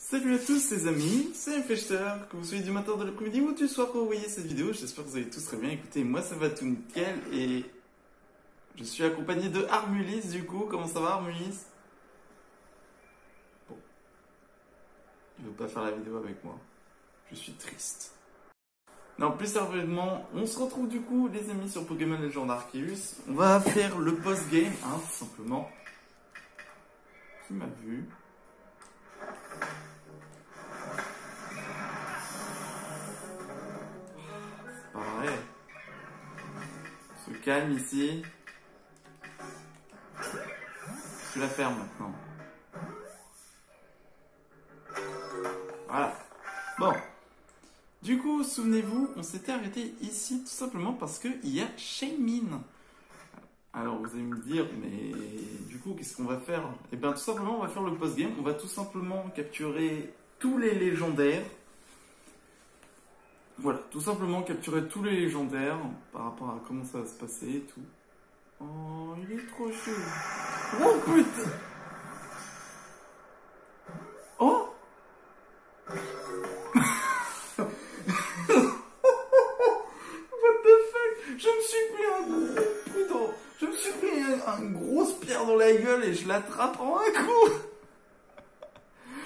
Salut à tous les amis, c'est Fechter, que vous soyez du matin, de l'après-midi ou du soir quand vous voyez cette vidéo, j'espère que vous allez tous très bien. Écoutez, moi ça va tout nickel et je suis accompagné de Armulis du coup. Comment ça va Armulis? Bon, il veut pas faire la vidéo avec moi, je suis triste. Non, plus sérieusement, on se retrouve du coup les amis sur Pokémon Legend Arceus. On va faire le post-game, hein, tout simplement. Qui m'a vu? Pareil. On se calme ici. Je la ferme maintenant. Voilà. Bon. Du coup, souvenez-vous, on s'était arrêté ici tout simplement parce qu'il y a Shaymin. Alors vous allez me dire, mais du coup, qu'est-ce qu'on va faire? Eh bien, tout simplement, on va faire le post-game. On va tout simplement capturer tous les légendaires. Voilà, tout simplement capturer tous les légendaires par rapport à comment ça va se passer et tout. Oh, il est trop chou. Oh putain. Oh. What the fuck? Je me suis pris un gros putain. Je me suis pris une grosse pierre dans la gueule et je l'attrape en un coup.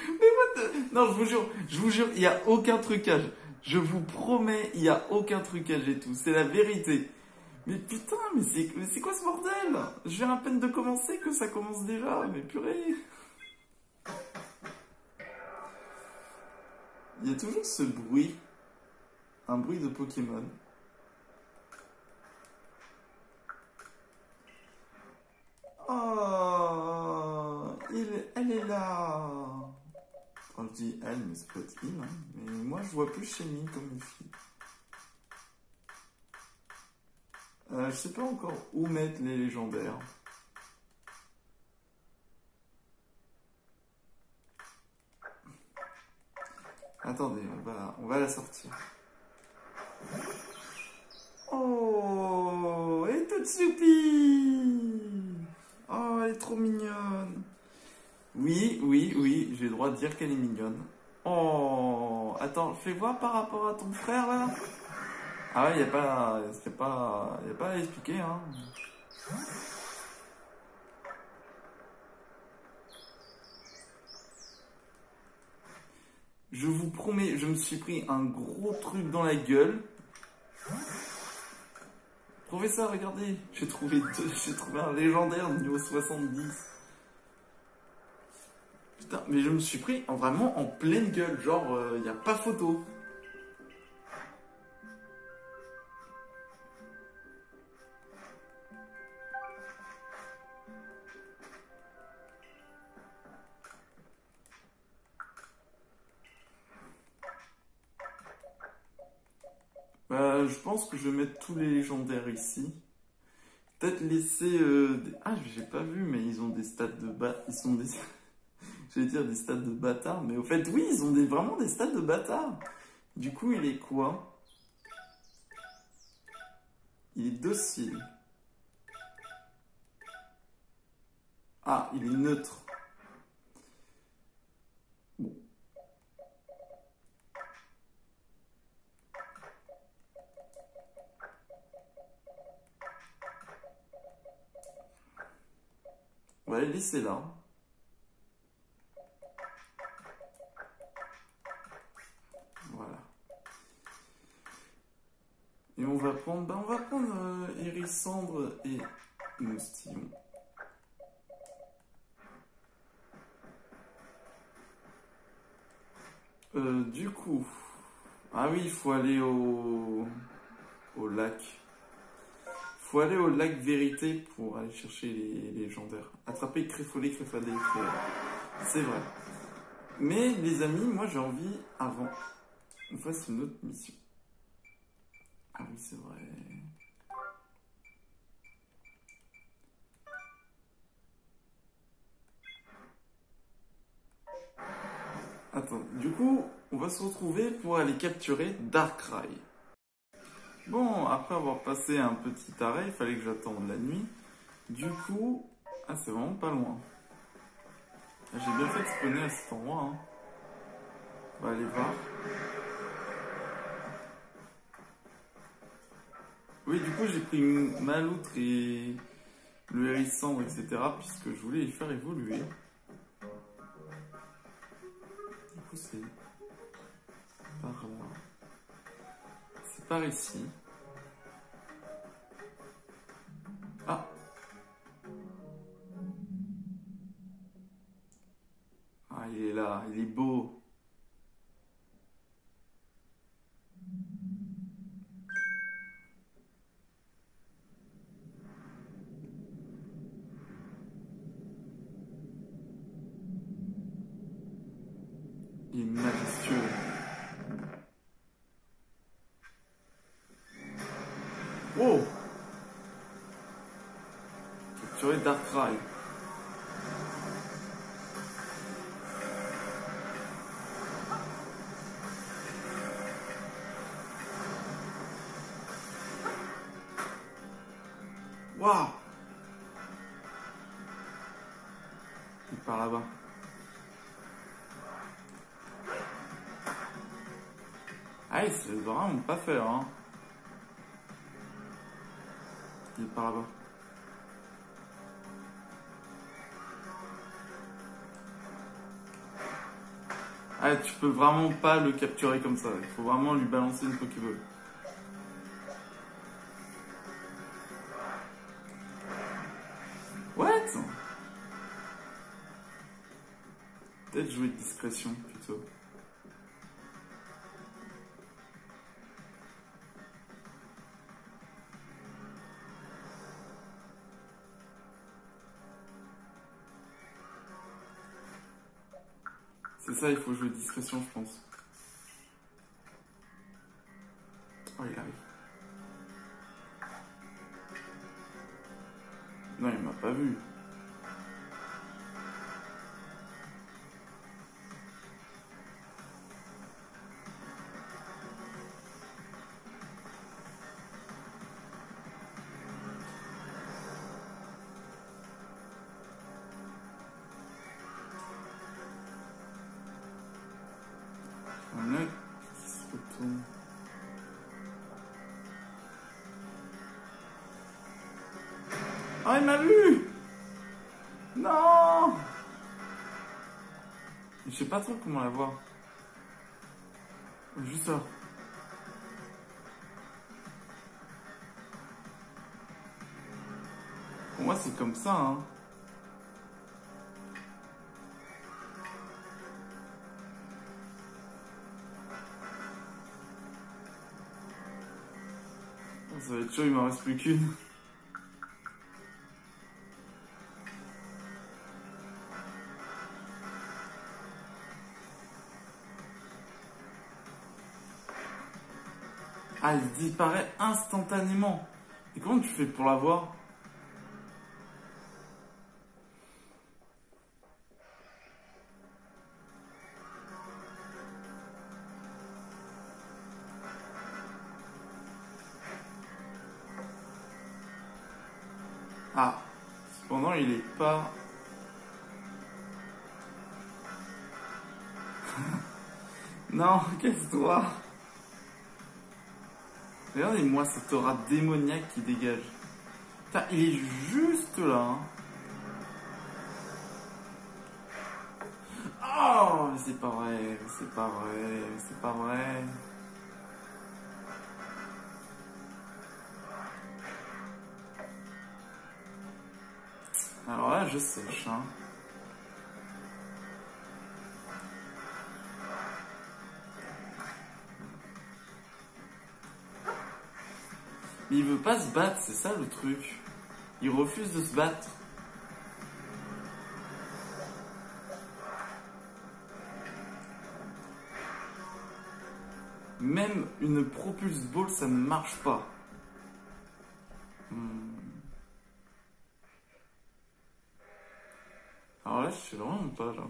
Mais what the... Non, je vous jure, il n'y a aucun trucage. Je vous promets, il n'y a aucun trucage et tout. C'est la vérité. Mais putain, mais c'est quoi ce bordel? Je viens à peine de commencer que ça commence déjà. Mais purée. Il y a toujours ce bruit. Un bruit de Pokémon. Oh, elle est là. Quand je dis elle, mais c'est peut être il, hein. Mais moi je vois plus Shaymin comme une fille. Je sais pas encore où mettre les légendaires. Attendez, on va la sortir. Oh, elle est toute soupie. Oh, elle est trop mignonne. Oui, j'ai le droit de dire qu'elle est mignonne. Oh, attends, fais voir par rapport à ton frère là. Ah ouais, y a pas à expliquer, hein. Je vous promets, je me suis pris un gros truc dans la gueule. Professeur, regardez, j'ai trouvé un légendaire niveau 70. Putain, mais je me suis pris vraiment en pleine gueule, genre, y a pas photo. Je pense que je vais mettre tous les légendaires ici. Peut-être laisser... Ah, j'ai pas vu, mais ils ont des stats de bâtards. Ils sont des... J'allais dire des stats de bâtards, mais au fait, oui, ils ont vraiment des stats de bâtards. Du coup, il est quoi? Il est docile. Ah, il est neutre. Bon. On va les laisser là. Voilà. Et on va prendre, Hérissandre et Moustillon. Du coup, ah oui, il faut aller au lac. Faut aller au lac Vérité pour aller chercher les légendaires. Attraper Créfolé, c'est vrai. Mais les amis, moi j'ai envie, avant, on fasse une autre mission. Ah oui, c'est vrai. Attends, du coup, on va se retrouver pour aller capturer Darkrai. Bon, après avoir passé un petit arrêt, il fallait que j'attende la nuit. Du coup, ah c'est vraiment pas loin. J'ai bien fait de spawner à cet endroit, hein. On va aller voir. Oui, du coup, j'ai pris ma loutre et le hérissandre, etc. puisque je voulais les faire évoluer. Du coup, c'est par là. C'est par ici. Ah! Ah, il est là, il est beau. Il est majestueux. Oh! Capturé Darkrai. Waouh! Il est par là-bas. Ah, il se laisse vraiment pas faire, hein. Il est par là-bas. Ah, tu peux vraiment pas le capturer comme ça. Il faut vraiment lui balancer une Pokéball. What? Peut-être jouer de discrétion plutôt. C'est ça, il faut jouer de discrétion, je pense. Oh, il arrive. Non, il m'a pas vu. On est qui se retourne. Oh, il m'a vu! Non! Je sais pas trop comment la voir. Juste là. Pour moi, c'est comme ça, hein. Ça va être chaud, il m'en reste plus qu'une. Ah, il disparaît instantanément. Et comment tu fais pour la voir? Ah, cependant, il est pas... Non, casse-toi. Regardez-moi cette aura démoniaque qui dégage. Putain, il est juste là. Hein. Oh, mais c'est pas vrai, c'est pas vrai, c'est pas vrai. Alors là, je sèche, hein. Mais il veut pas se battre, c'est ça le truc. Il refuse de se battre. Même une Propulse Ball, ça ne marche pas. Alors là, je sais vraiment pas, là.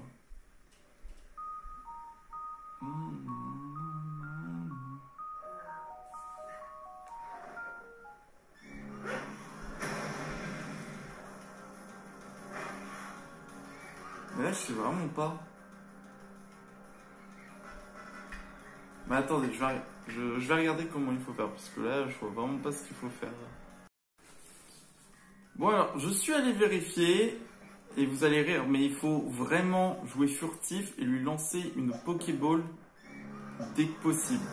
Mais là, je sais vraiment pas. Mais attendez, je vais regarder comment il faut faire, parce que là, je vois vraiment pas ce qu'il faut faire. Bon alors, je suis allé vérifier, et vous allez rire, mais il faut vraiment jouer furtif et lui lancer une Pokéball dès que possible.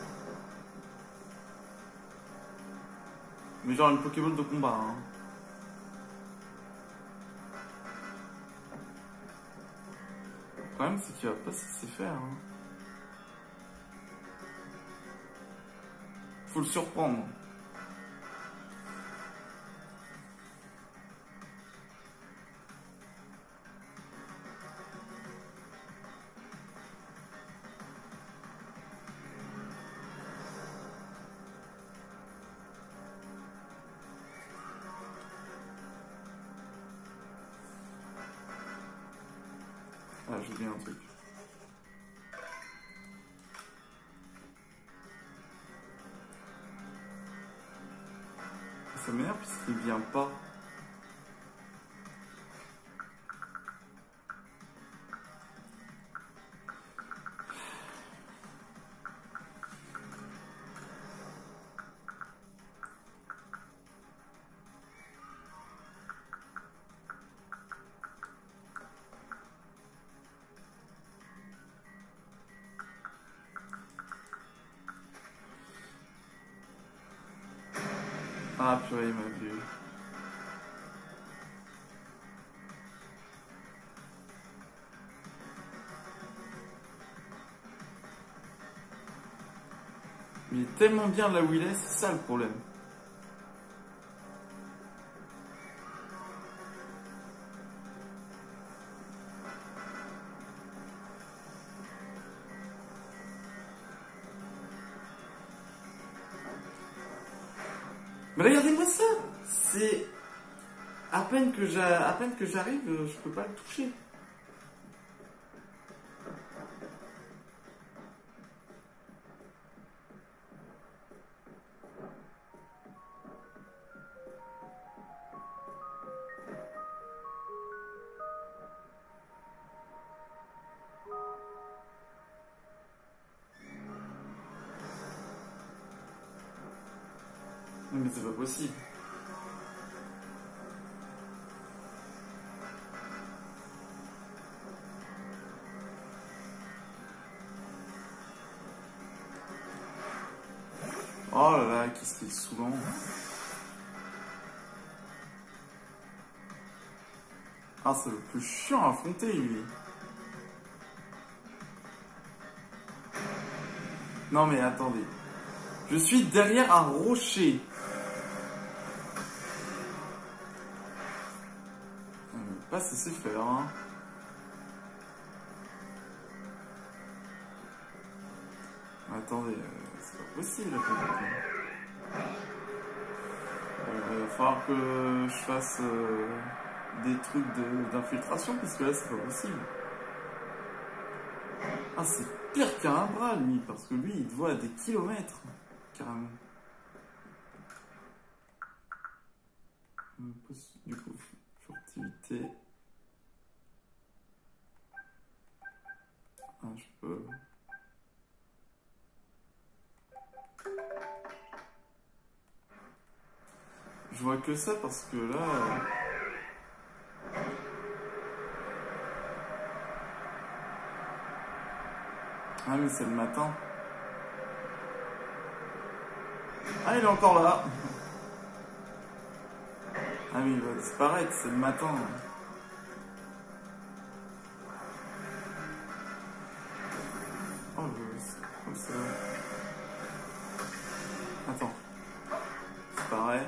Mais genre une Pokéball de combat, hein. Le problème, c'est qu'il va pas se laisser faire, hein. Faut le surprendre. Ah, j'ai oublié un truc. Ça m'énerve puisqu'il vient pas. Ah purée, il m'a vu. Il est tellement bien là où il est, c'est ça le problème. Mais regardez-moi ça. C'est à peine que j'arrive, je peux pas le toucher. Mais c'est pas possible. Oh là là, qu'est-ce qu'il est saoulant. Ah, c'est le plus chiant à affronter, lui. Non mais attendez. Je suis derrière un rocher. On ne peut pas se laisser faire, hein. Attendez, c'est pas possible. Il va falloir que je fasse des trucs d'infiltration, parce que là, c'est pas possible. Ah, c'est pire qu'un bras, lui, parce que lui, il te voit à des kilomètres, carrément. Du coup, furtivité. Ah, je peux... Je vois que ça parce que là... Ah mais c'est le matin. Ah, il est encore là. Ah mais il va disparaître, c'est le matin. Oh, c'est... Attends. Disparaît.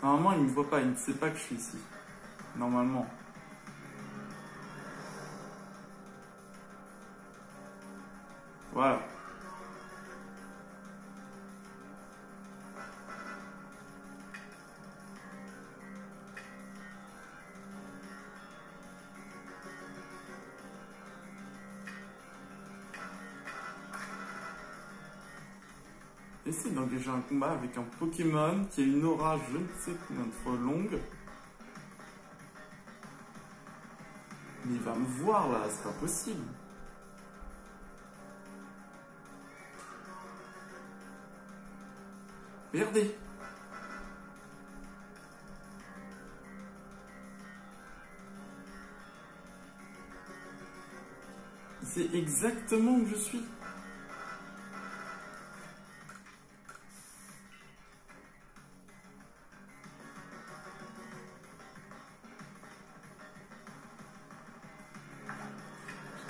Normalement, il ne me voit pas, il ne sait pas que je suis ici. Normalement. Voilà. essaie d'engager un combat avec un Pokémon qui a une aura je ne sais combien de fois longue. Mais il va me voir là, c'est pas possible. Regardez. C'est exactement où je suis.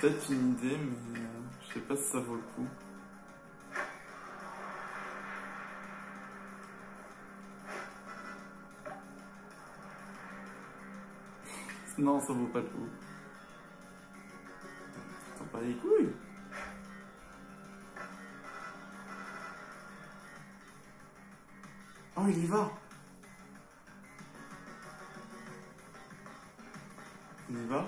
Peut-être une idée, mais je sais pas si ça vaut le coup. Non, ça vaut pas le coup. T'en pas les couilles. Oh, il y va. Il y va.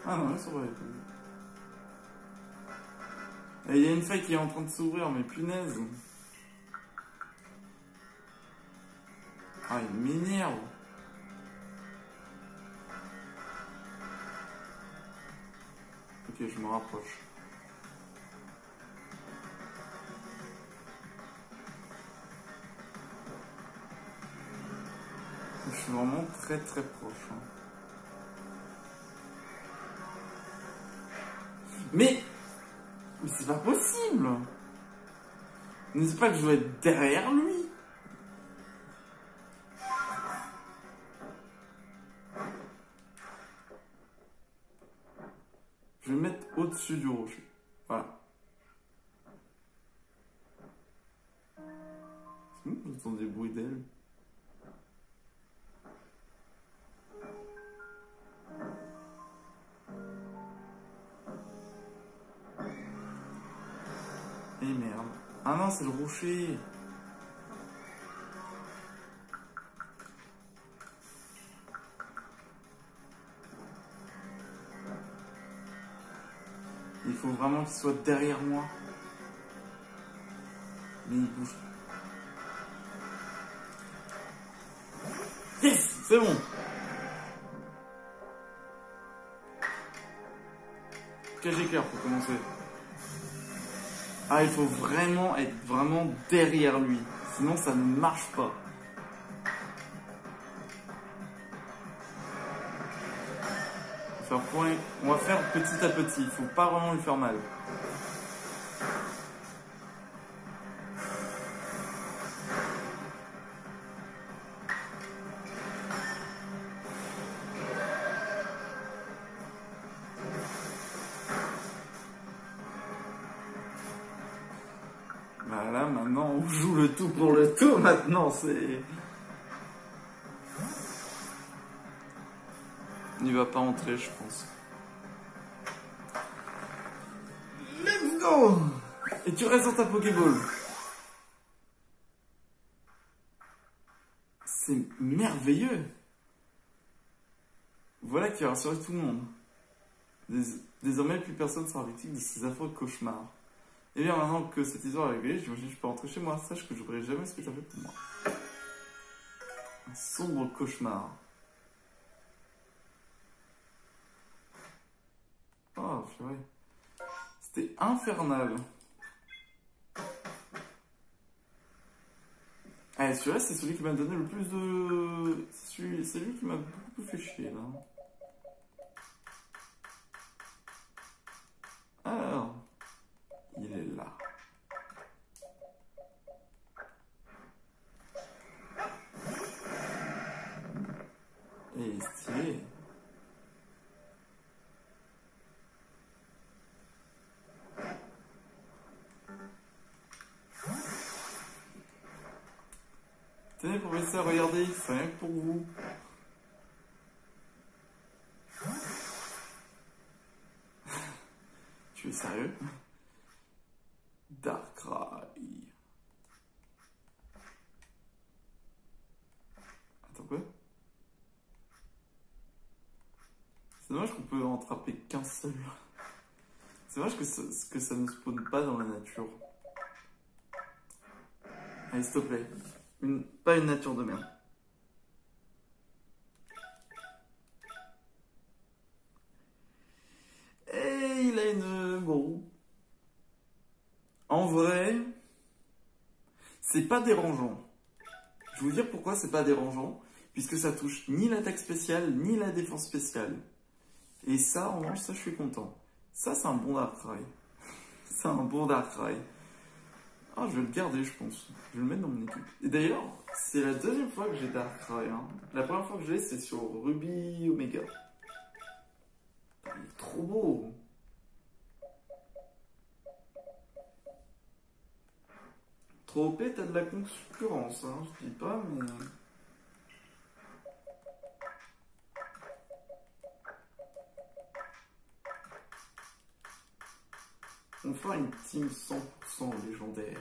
Ah non, ça va être. Et il y a une faille qui est en train de s'ouvrir, mais punaise. Ah, il m'énerve. Ok, je me rapproche. Je suis vraiment très très proche. Hein. Mais c'est pas possible. N'est-ce pas que je dois être derrière lui? Je vais me mettre au-dessus du rocher. Voilà. C'est bon, j'entends des bruits d'ailes. Et merde. Ah non, c'est le rocher. Il faut vraiment qu'il soit derrière moi. Mais il bouge. Yes, c'est bon. Cage éclair pour commencer. Ah, il faut vraiment être vraiment derrière lui. Sinon, ça ne marche pas. On va faire petit à petit. Il faut pas vraiment lui faire mal. Voilà, maintenant on joue le tout pour le tout. Maintenant, c'est... Il va pas entrer, je pense. Let's go! Et tu restes sur ta Pokéball. C'est merveilleux. Voilà qui a rassuré tout le monde. Désormais, plus personne ne sera victime de ces affreux cauchemars. Et bien, maintenant que cette histoire est réglée, j'imagine que je peux rentrer chez moi. Sache que je n'oublierai jamais ce que tu as fait pour moi. Un sombre cauchemar. Oh, purée. C'était infernal. Eh, celui-là, c'est celui qui m'a donné le plus de... C'est lui qui m'a beaucoup fait chier, là. Alors, il est là. Et il est stylé. Tenez, professeur, regardez, c'est rien que pour vous. Tu es sérieux? Darkrai. Attends quoi? C'est dommage qu'on peut en attraper qu'un seul. C'est dommage que ça ne spawn pas dans la nature. Allez, s'il te plaît. Pas une nature de merde. Et il a une... Bon. En vrai, c'est pas dérangeant. Je vais vous dire pourquoi c'est pas dérangeant. Puisque ça touche ni l'attaque spéciale, ni la défense spéciale. Et ça, en revanche, ça, je suis content. Ça, c'est un bon Darkrai. C'est un bon Darkrai. Ah, je vais le garder, je pense. Je vais le mettre dans mon équipe. Et d'ailleurs, c'est la deuxième fois que j'ai Darkrai. Hein. La première fois que je l'ai, c'est sur Ruby Omega. Il est trop beau. Trop OP, t'as de la concurrence, hein. Je dis pas, mais... On fera une team 100% légendaire.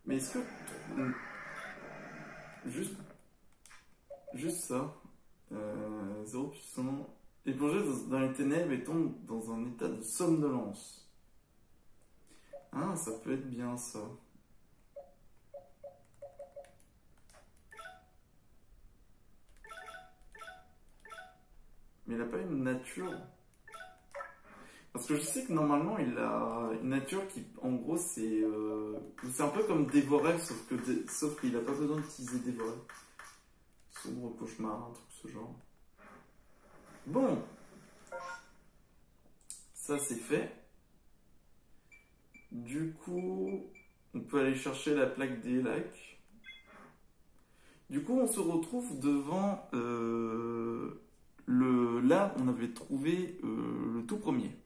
Mais est-ce que... Juste ça. 0 puissant. Et plongé dans les ténèbres et tombe dans un état de somnolence. Ah, ça peut être bien ça. Mais il n'a pas une nature. Parce que je sais que normalement il a une nature qui, en gros, c'est un peu comme Dévorel, sauf qu'il n'a pas besoin d'utiliser Dévorel. Sombre cauchemar, un truc de ce genre. Bon, ça c'est fait. Du coup, on peut aller chercher la plaque des lacs. Du coup, on se retrouve devant là, on avait trouvé le tout premier.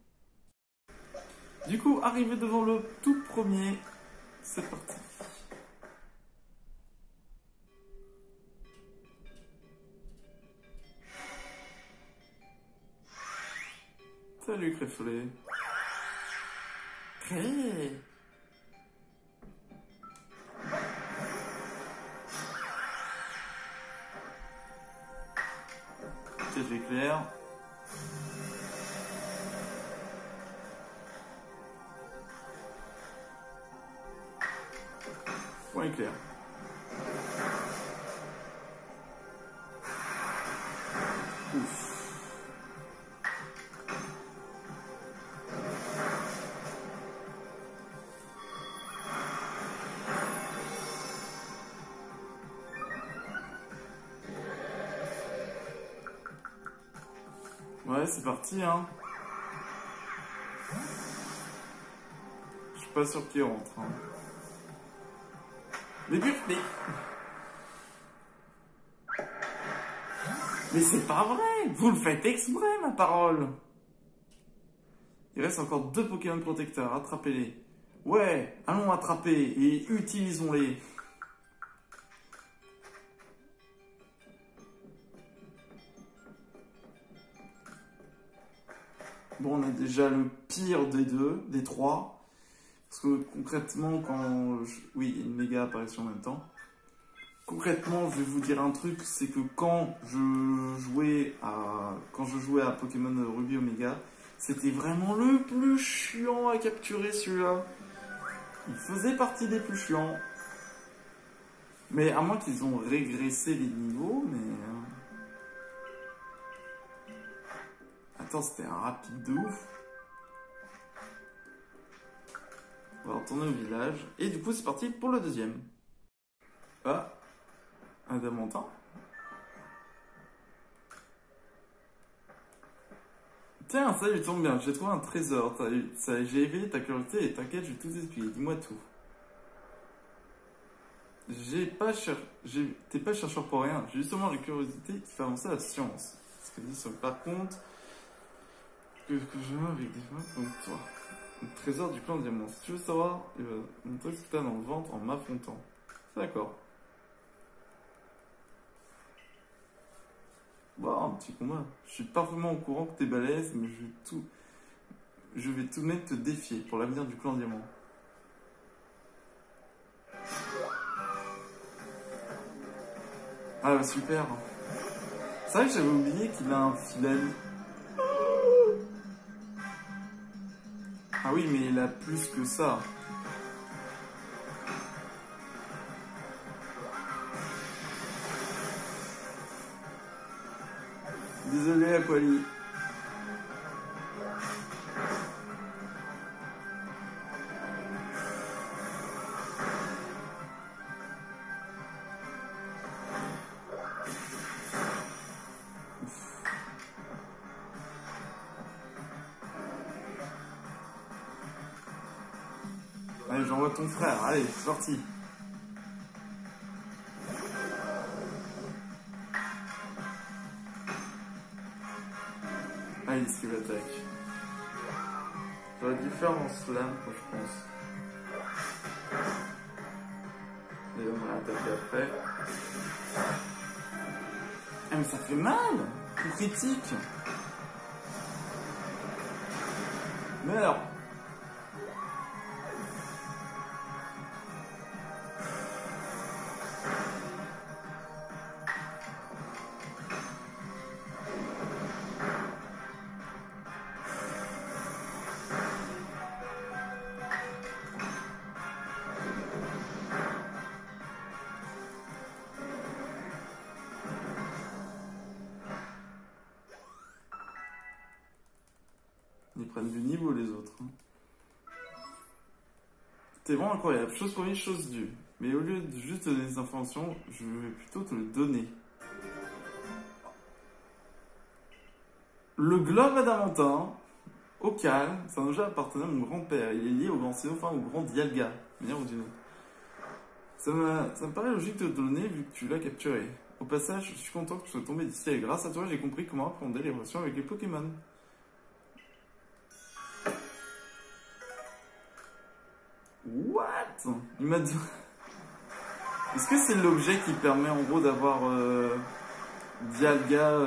Du coup, arrivé devant le tout premier, c'est parti. Salut Crèvelet. Hey. Piège l'éclair. Point éclair. Ouf. Ouais, c'est parti, hein. Je suis pas sûr qu'il rentre, hein. Mais c'est pas vrai. Vous le faites exprès, ma parole. Il reste encore 2 Pokémon protecteurs. Attrapez-les. Ouais, allons attraper et utilisons-les. Bon, on a déjà le pire des 3. Parce que concrètement, oui, il y a une méga apparition en même temps. Concrètement, je vais vous dire un truc, c'est que quand je jouais à Pokémon Ruby Omega, c'était vraiment le plus chiant à capturer celui-là. Il faisait partie des plus chiants. Mais à moins qu'ils ont régressé les niveaux, mais... Attends, c'était un rapide de ouf. On va retourner au village. Et du coup, c'est parti pour le deuxième. Ah, un Adamantin. Tiens, ça lui tombe bien. J'ai trouvé un trésor. J'ai éveillé ta curiosité et t'inquiète, je vais tout expliquer. Dis-moi tout. T'es pas chercheur pour rien. J'ai justement la curiosité qui fait avancer la science. Ce que dit sur par contre que je viens avec des femmes comme toi. Le trésor du clan diamant. Si tu veux savoir, il va montrer ce que t'as dans le ventre en m'affrontant. D'accord. Bon, un petit combat. Je suis parfaitement au courant que t'es balèze, mais je vais tout de même te défier pour l'avenir du clan diamant. Ah, super. C'est vrai que j'avais oublié qu'il a un phylème. Ah oui, mais il a plus que ça. Désolé, Aquali. Allez, j'envoie ton frère. Allez, c'est parti. Allez, esquive attaque. J'aurais dû faire en slam, je pense. Et on va attaquer après. Ah, mais ça fait mal! Coup critique! Meurs! Ils prennent du niveau les autres. C'était vraiment incroyable. Chose première, chose due. Mais au lieu de juste donner des informations, je vais plutôt te le donner. Le globe adamantin, au calme, c'est un objet appartenant à mon grand-père. Il est lié au grand Cénophane, au grand Dialga. De manière ou d'une autre. Ça me paraît logique de te donner vu que tu l'as capturé. Au passage, je suis content que tu sois tombé d'ici et grâce à toi, j'ai compris comment appréhender les relations avec les Pokémon. What? Il m'a dit... Est-ce que c'est l'objet qui permet en gros d'avoir Dialga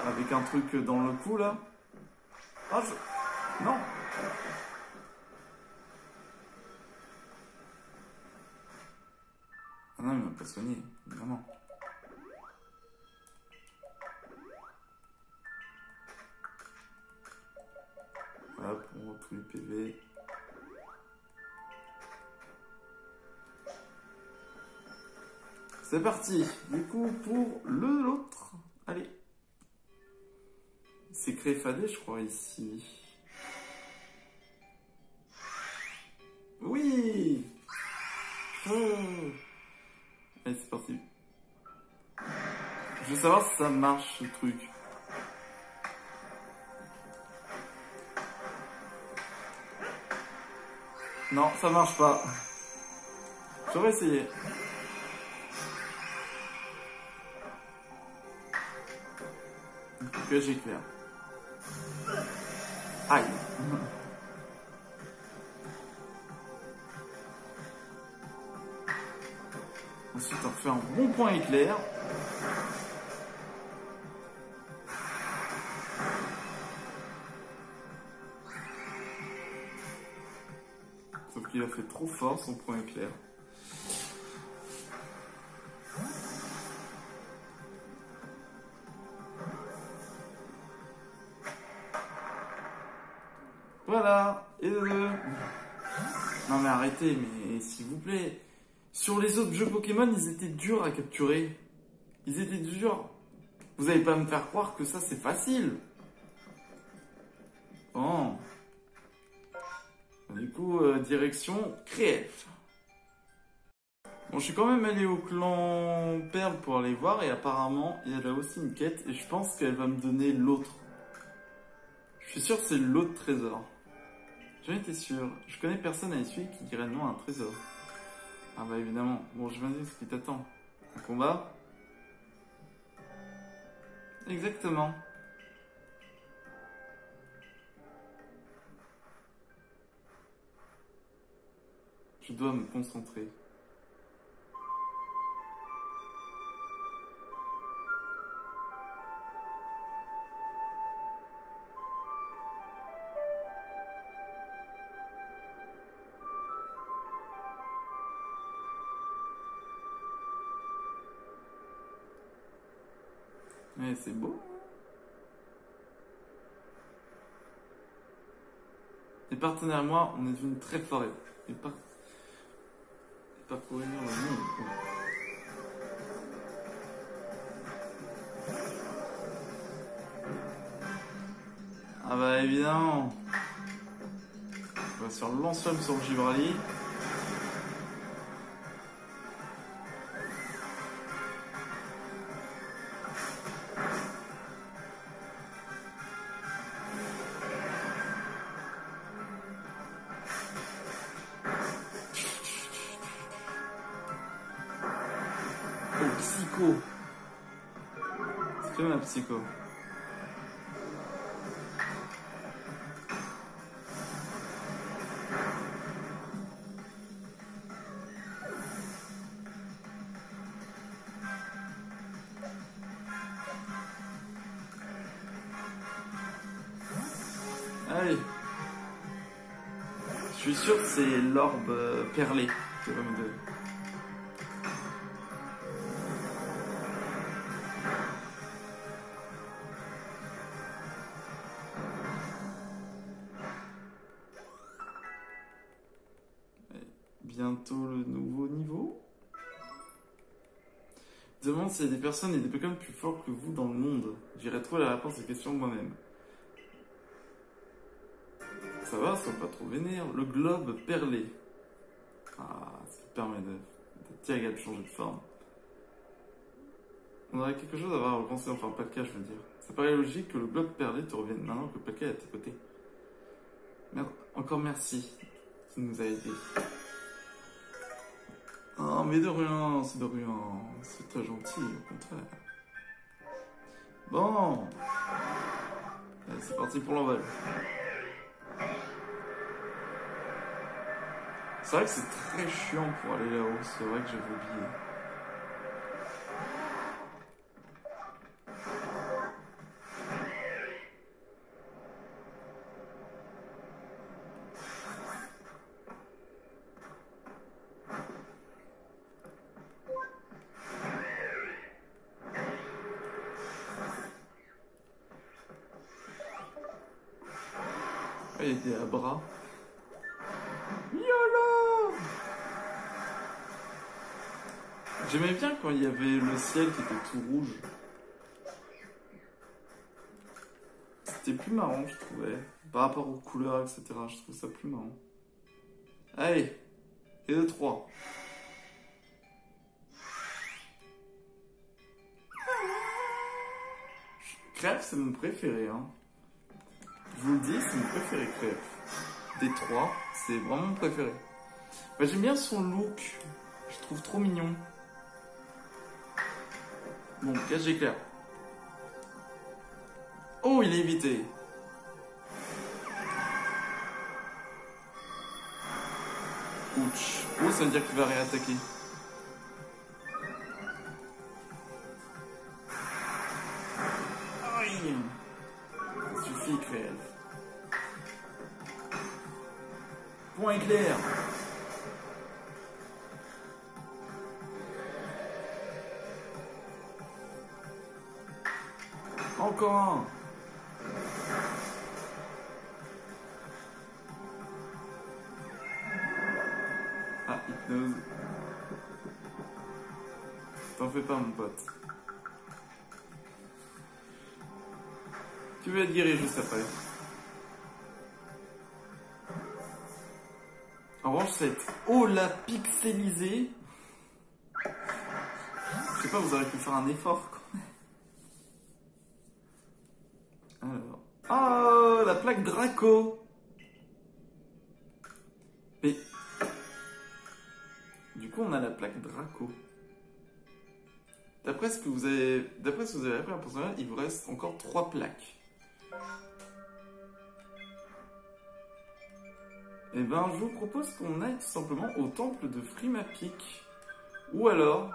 avec un truc dans le cou là? Ah, non. Ah non, il m'a pas soigné, vraiment. Voilà pour tous les PV. C'est parti. Du coup, pour l'autre. Allez. C'est Créfadé, je crois, ici. Oui. Oh. Allez, c'est parti. Je veux savoir si ça marche, ce truc. Non, ça marche pas. J'aurais essayé. Que j'éclaire. Aïe. Ensuite, on fait un bon point éclair. Sauf qu'il a fait trop fort son point éclair. Voilà, et deux. Non mais arrêtez, mais s'il vous plaît. Sur les autres jeux Pokémon, ils étaient durs à capturer. Ils étaient durs. Vous n'allez pas me faire croire que ça c'est facile. Bon. Du coup, direction Créef. Bon, je suis quand même allé au clan Perle pour aller voir et apparemment, il y a là aussi une quête et je pense qu'elle va me donner l'autre. Je suis sûr que c'est l'autre trésor. J'en étais sûr. Je connais personne à essuyer qui dirait non à un trésor. Ah bah évidemment. Bon, je me dis ce qui t'attend. Un combat? Exactement. Je dois me concentrer. Ouais, c'est beau. Les partenaires et moi, on est devenus très forts et parcourir le monde. Ah bah évidemment. On va se faire lance-flamme sur le Gibraltar. Oh, psycho. C'est quand même un psycho. Allez. Je suis sûr que c'est l'orbe perlé qui va me donner. Bientôt le nouveau niveau. Je demande s'il y a des personnes et des Pokémon plus forts que vous dans le monde. J'irai trouver la réponse à cette question moi-même. Ça va, sois pas trop vénère. Le globe perlé. Ah, ce qui permet de Tiaga de changer de forme. On aurait quelque chose à avoir repensé, enfin pas le cas je veux dire. Ça paraît logique que le globe perlé te revienne maintenant que Palkia est à tes côtés. Merde, encore merci. Tu nous a aidés. Oh mais de rien, c'est de rien. C'est très gentil, au contraire. Bon. Allez, c'est parti pour l'envol. C'est vrai que c'est très chiant pour aller là-haut, c'est vrai que j'avais oublié. Ah, il y a des abras. YOLO! J'aimais bien quand il y avait le ciel qui était tout rouge. C'était plus marrant, je trouvais. Par rapport aux couleurs, etc. Je trouve ça plus marrant. Allez, et de 3. Crêpe, c'est mon préféré. Hein. Je vous le dis, c'est mon préféré, Crêpe. Des 3, c'est vraiment mon préféré. Bah, j'aime bien son look. Je trouve trop mignon. Bon, cache éclair. Oh, il est évité. Ouch. Oh, ça veut dire qu'il va réattaquer. Aïe. Ça suffit, Créel. Point éclair. Encore un. Ah, hypnose. T'en fais pas, mon pote. Tu vas être guéri juste après. En revanche, cette Ola pixelisée. Je sais pas, vous auriez pu faire un effort, quoi. Alors. Oh, la plaque Draco. Mais. Du coup, on a la plaque Draco. D'après ce que vous avez appris en personnel, il vous reste encore 3 plaques. Et ben, je vous propose qu'on aille tout simplement au temple de Frimapic. Ou alors,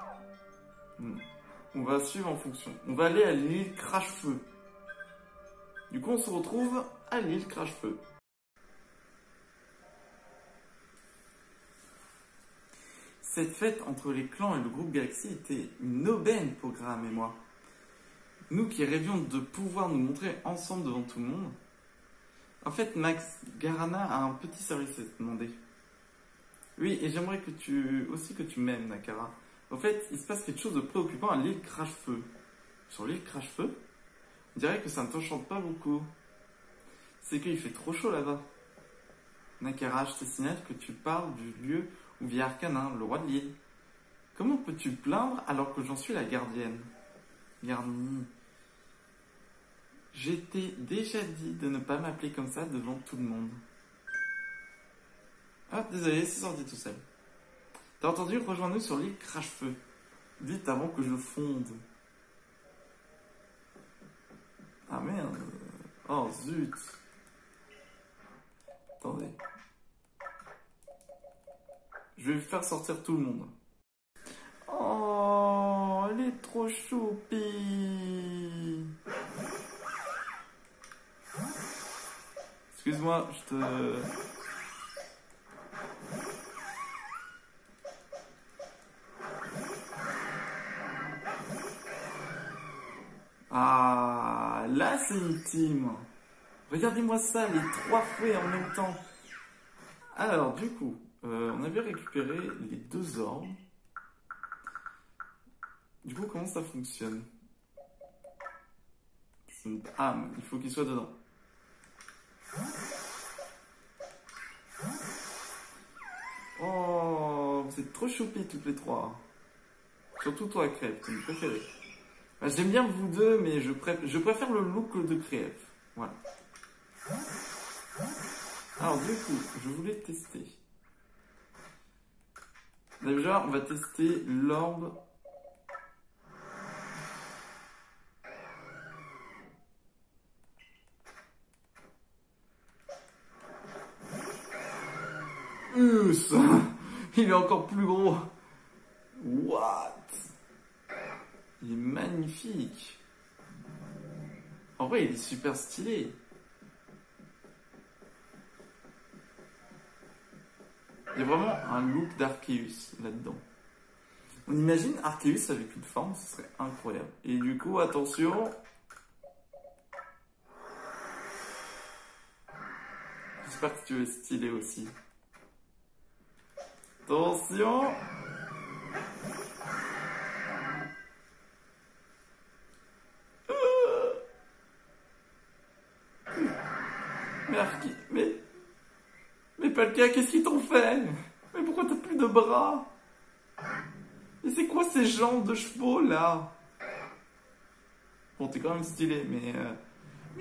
on va suivre en fonction. On va aller à l'île Crache-Feu. Du coup, on se retrouve à l'île Crache-Feu. Cette fête entre les clans et le groupe Galaxy était une aubaine pour Graham et moi. Nous qui rêvions de pouvoir nous montrer ensemble devant tout le monde. En fait, Max, Garana a un petit service à te demander. Oui, et j'aimerais que tu m'aimes, Nakara. En fait, il se passe quelque chose de préoccupant à l'île Crache-Feu. Sur l'île Crache-Feu, on dirait que ça ne t'enchante pas beaucoup. C'est qu'il fait trop chaud là-bas. Nakara, je te signale que tu parles du lieu où vit Arcanin, le roi de l'île. Comment peux-tu te plaindre alors que j'en suis la gardienne? Garni. Je t'ai déjà dit de ne pas m'appeler comme ça devant tout le monde. Ah, désolé, c'est sorti tout seul. T'as entendu? Rejoins-nous sur l'île Crache-Feu. Vite avant que je fonde. Ah merde. Oh zut. Attendez. Je vais faire sortir tout le monde. Oh, elle est trop choupie. Excuse-moi, je te... Ah, là c'est intime. Regardez-moi ça, les 3 fouets en même temps. Alors, du coup, on avait récupéré les 2 orbes. Du coup, comment ça fonctionne? Ah, il faut qu'il soit dedans. Oh, vous êtes trop choupés toutes les 3. Surtout toi, Crêpe, c'est mon préféré. Bah, j'aime bien vous deux, mais je préfère le look de Crêpe. Voilà. Alors, du coup, je voulais tester. Déjà, on va tester l'orbe. Il est encore plus gros. What? Il est magnifique. En vrai, il est super stylé. Il y a vraiment un look d'Arceus là-dedans. On imagine Arceus avec une forme, ce serait incroyable. Et du coup, attention. J'espère que tu es stylé aussi. Attention. Mais Palkia, qu'est-ce qu'ils t'ont fait? Mais pourquoi t'as plus de bras? Et c'est quoi ces jambes de chevaux là? Bon, t'es quand même stylé, mais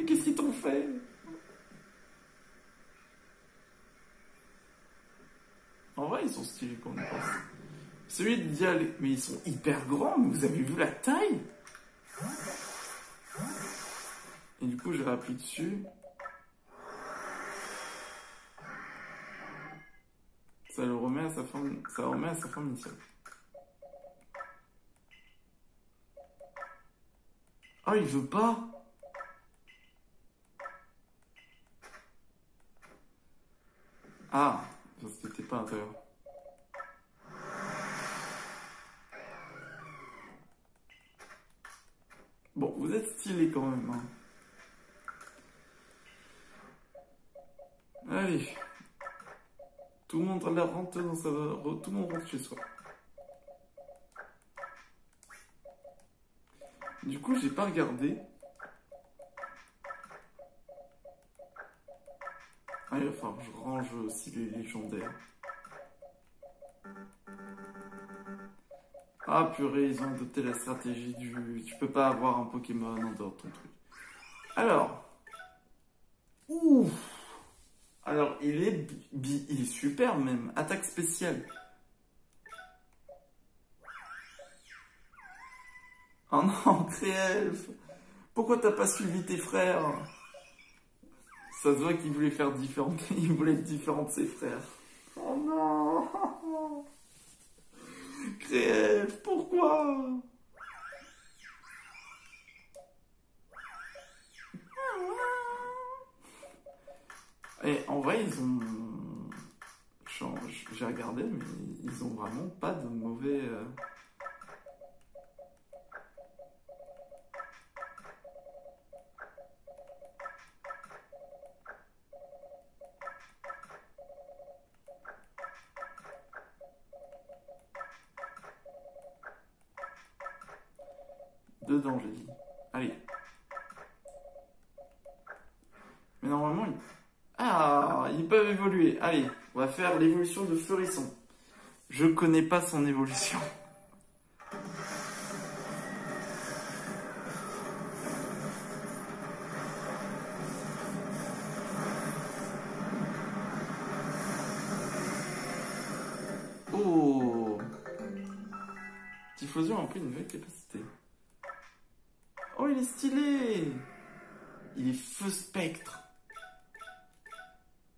qu'est-ce qu'ils t'ont fait? En vrai, ils sont stylés quand on y pense. Celui de Dial, mais ils sont hyper grands, mais vous avez vu la taille? Et du coup, je rappuie dessus. Ça le remet à sa forme, ça remet à sa forme initiale. Ah, il veut pas? Ah, parce que t'es pas à l'intérieur. Bon, vous êtes stylé quand même, hein. Allez. Tout le monde rentre dans sa... Tout le monde rentre chez soi. Du coup, j'ai pas regardé. Ah, il va falloir que je range aussi les légendaires. Ah purée, ils ont adopté la stratégie du... Tu peux pas avoir un Pokémon en dehors de ton truc. Alors. Ouf. Alors, il est super même. Attaque spéciale. Oh non, Créelf. Pourquoi t'as pas suivi tes frères? Ça se voit qu'il voulait faire différent. Il voulait être différent de ses frères. Oh non. Créelf, pourquoi? Et en vrai, ils ont... J'ai regardé, mais ils ont vraiment pas de mauvais... dedans, j'ai dit. Allez. Mais normalement, ils... Ah, ils peuvent évoluer. Allez, on va faire l'évolution de Furisson. Je connais pas son évolution. Oh, Typhlosion a pris une nouvelle capacité. Oh, il est stylé. Il est feu spectre.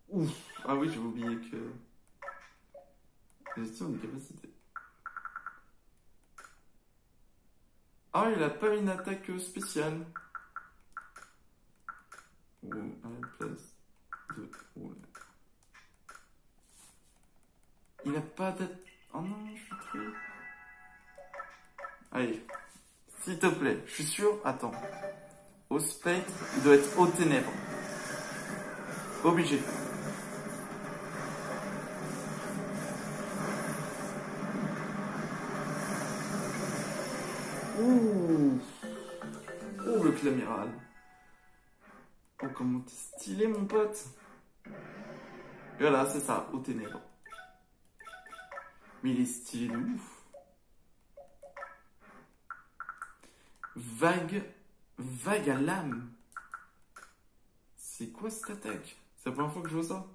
Ouf. Ah oui, j'avais oublié que... gestion de capacité. Ah, il a pas une attaque spéciale. Oh, à la place de... Oh, là. Il a pas d'attaque... Oh non, je suis trop... Allez, s'il te plaît, je suis sûr... Attends. Au spectre, il doit être aux ténèbres. Obligé. Ouh. Oh, le clamiral. Oh, comment t'es stylé, mon pote. Voilà, c'est ça, aux ténèbres. Mais il est stylé de ouf. Vague à l'âme. C'est quoi cette attaque? C'est la première fois que je vois ça.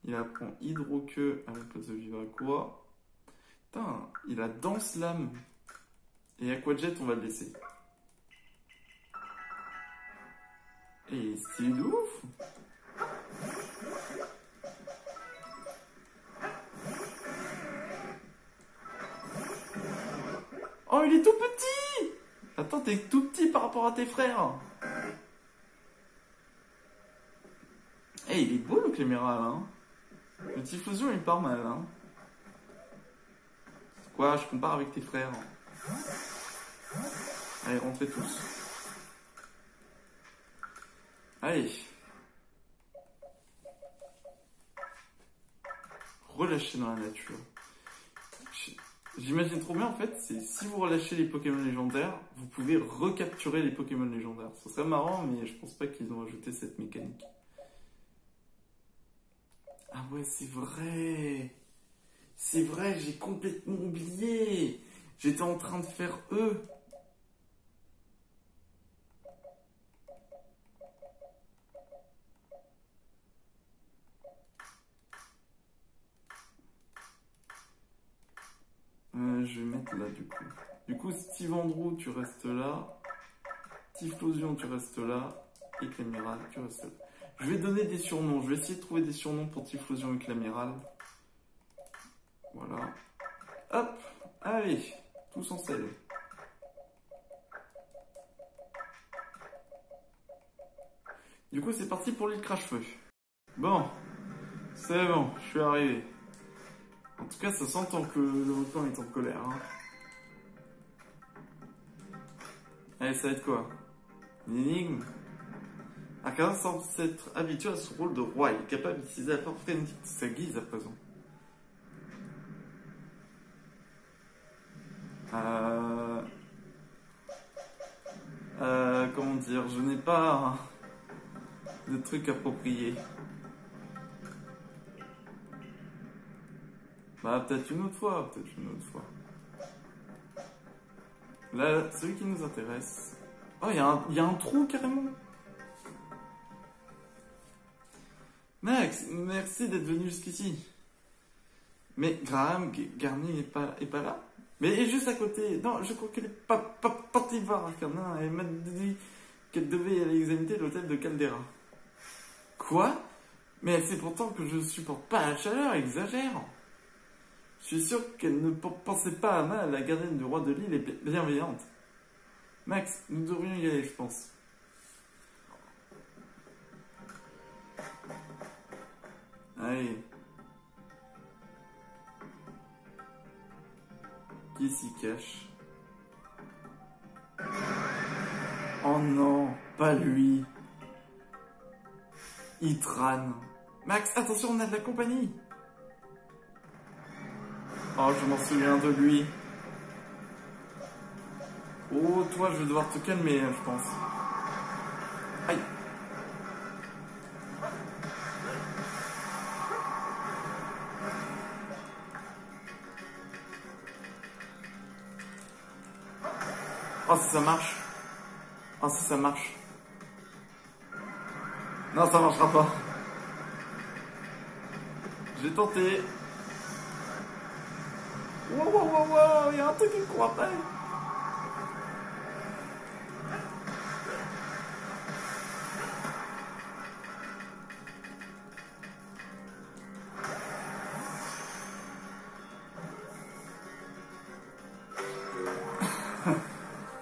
Il apprend hydroqueue à la place de Vivaquois. Putain, il a danse lame. Et Aquajet, on va le laisser. Et il est stylé de ouf. Oh, il est tout petit. Attends, t'es tout petit par rapport à tes frères. Eh, il est beau le Cléméral, hein. Le Typhlosion, il est pas mal, hein. Quoi, je compare avec tes frères. Allez, rentrez tous. Allez. Relâchez dans la nature. J'imagine trop bien, en fait, c'est si vous relâchez les Pokémon légendaires, vous pouvez recapturer les Pokémon légendaires. Ce serait marrant, mais je pense pas qu'ils ont ajouté cette mécanique. Ah ouais, c'est vrai. C'est vrai, j'ai complètement oublié. J'étais en train de faire eux. Je vais mettre là, du coup. Du coup, Steve Andrew, tu restes là. Typhlosion, tu restes là. Et Clamiral, tu restes là. Je vais donner des surnoms. Je vais essayer de trouver des surnoms pour Typhlosion et Clamiral. Voilà. Hop. Allez. Tous en selle. Du coup, c'est parti pour l'île Crache-Feu. Bon. C'est bon. Je suis arrivé. En tout cas, ça s'entend que le volcan est en colère. Hein. Allez, ça va être quoi? Une énigme? Arcana semble s'être habitué à son rôle de roi. Il est capable d'utiliser la force frénétique de sa guise à présent. Comment dire? Je n'ai pas de truc approprié. Bah, peut-être une autre fois, peut-être une autre fois. Là, celui qui nous intéresse... Oh, il y a un trou, carrément. Max, merci d'être venu jusqu'ici. Mais Graham Garnier est pas là? Mais elle est juste à côté. Non, je crois qu'elle est pas partie voir Arcana. Elle m'a dit qu'elle devait aller examiner l'hôtel de Caldera. Quoi? Mais elle sait pourtant que je supporte pas la chaleur, exagère. Je suis sûr qu'elle ne pensait pas à mal, la gardienne du roi de l'île est bienveillante. Max, nous devrions y aller, je pense. Allez. Qui s'y cache? Oh non, pas lui. Itran. Max, attention, on a de la compagnie. Oh, je m'en souviens de lui. Oh, toi, je vais devoir te calmer, je pense. Aïe. Oh, si ça marche. Oh, si ça marche. Non, ça marchera pas. J'ai tenté. Wow, wow, wow, wow, il y a un truc qui court après.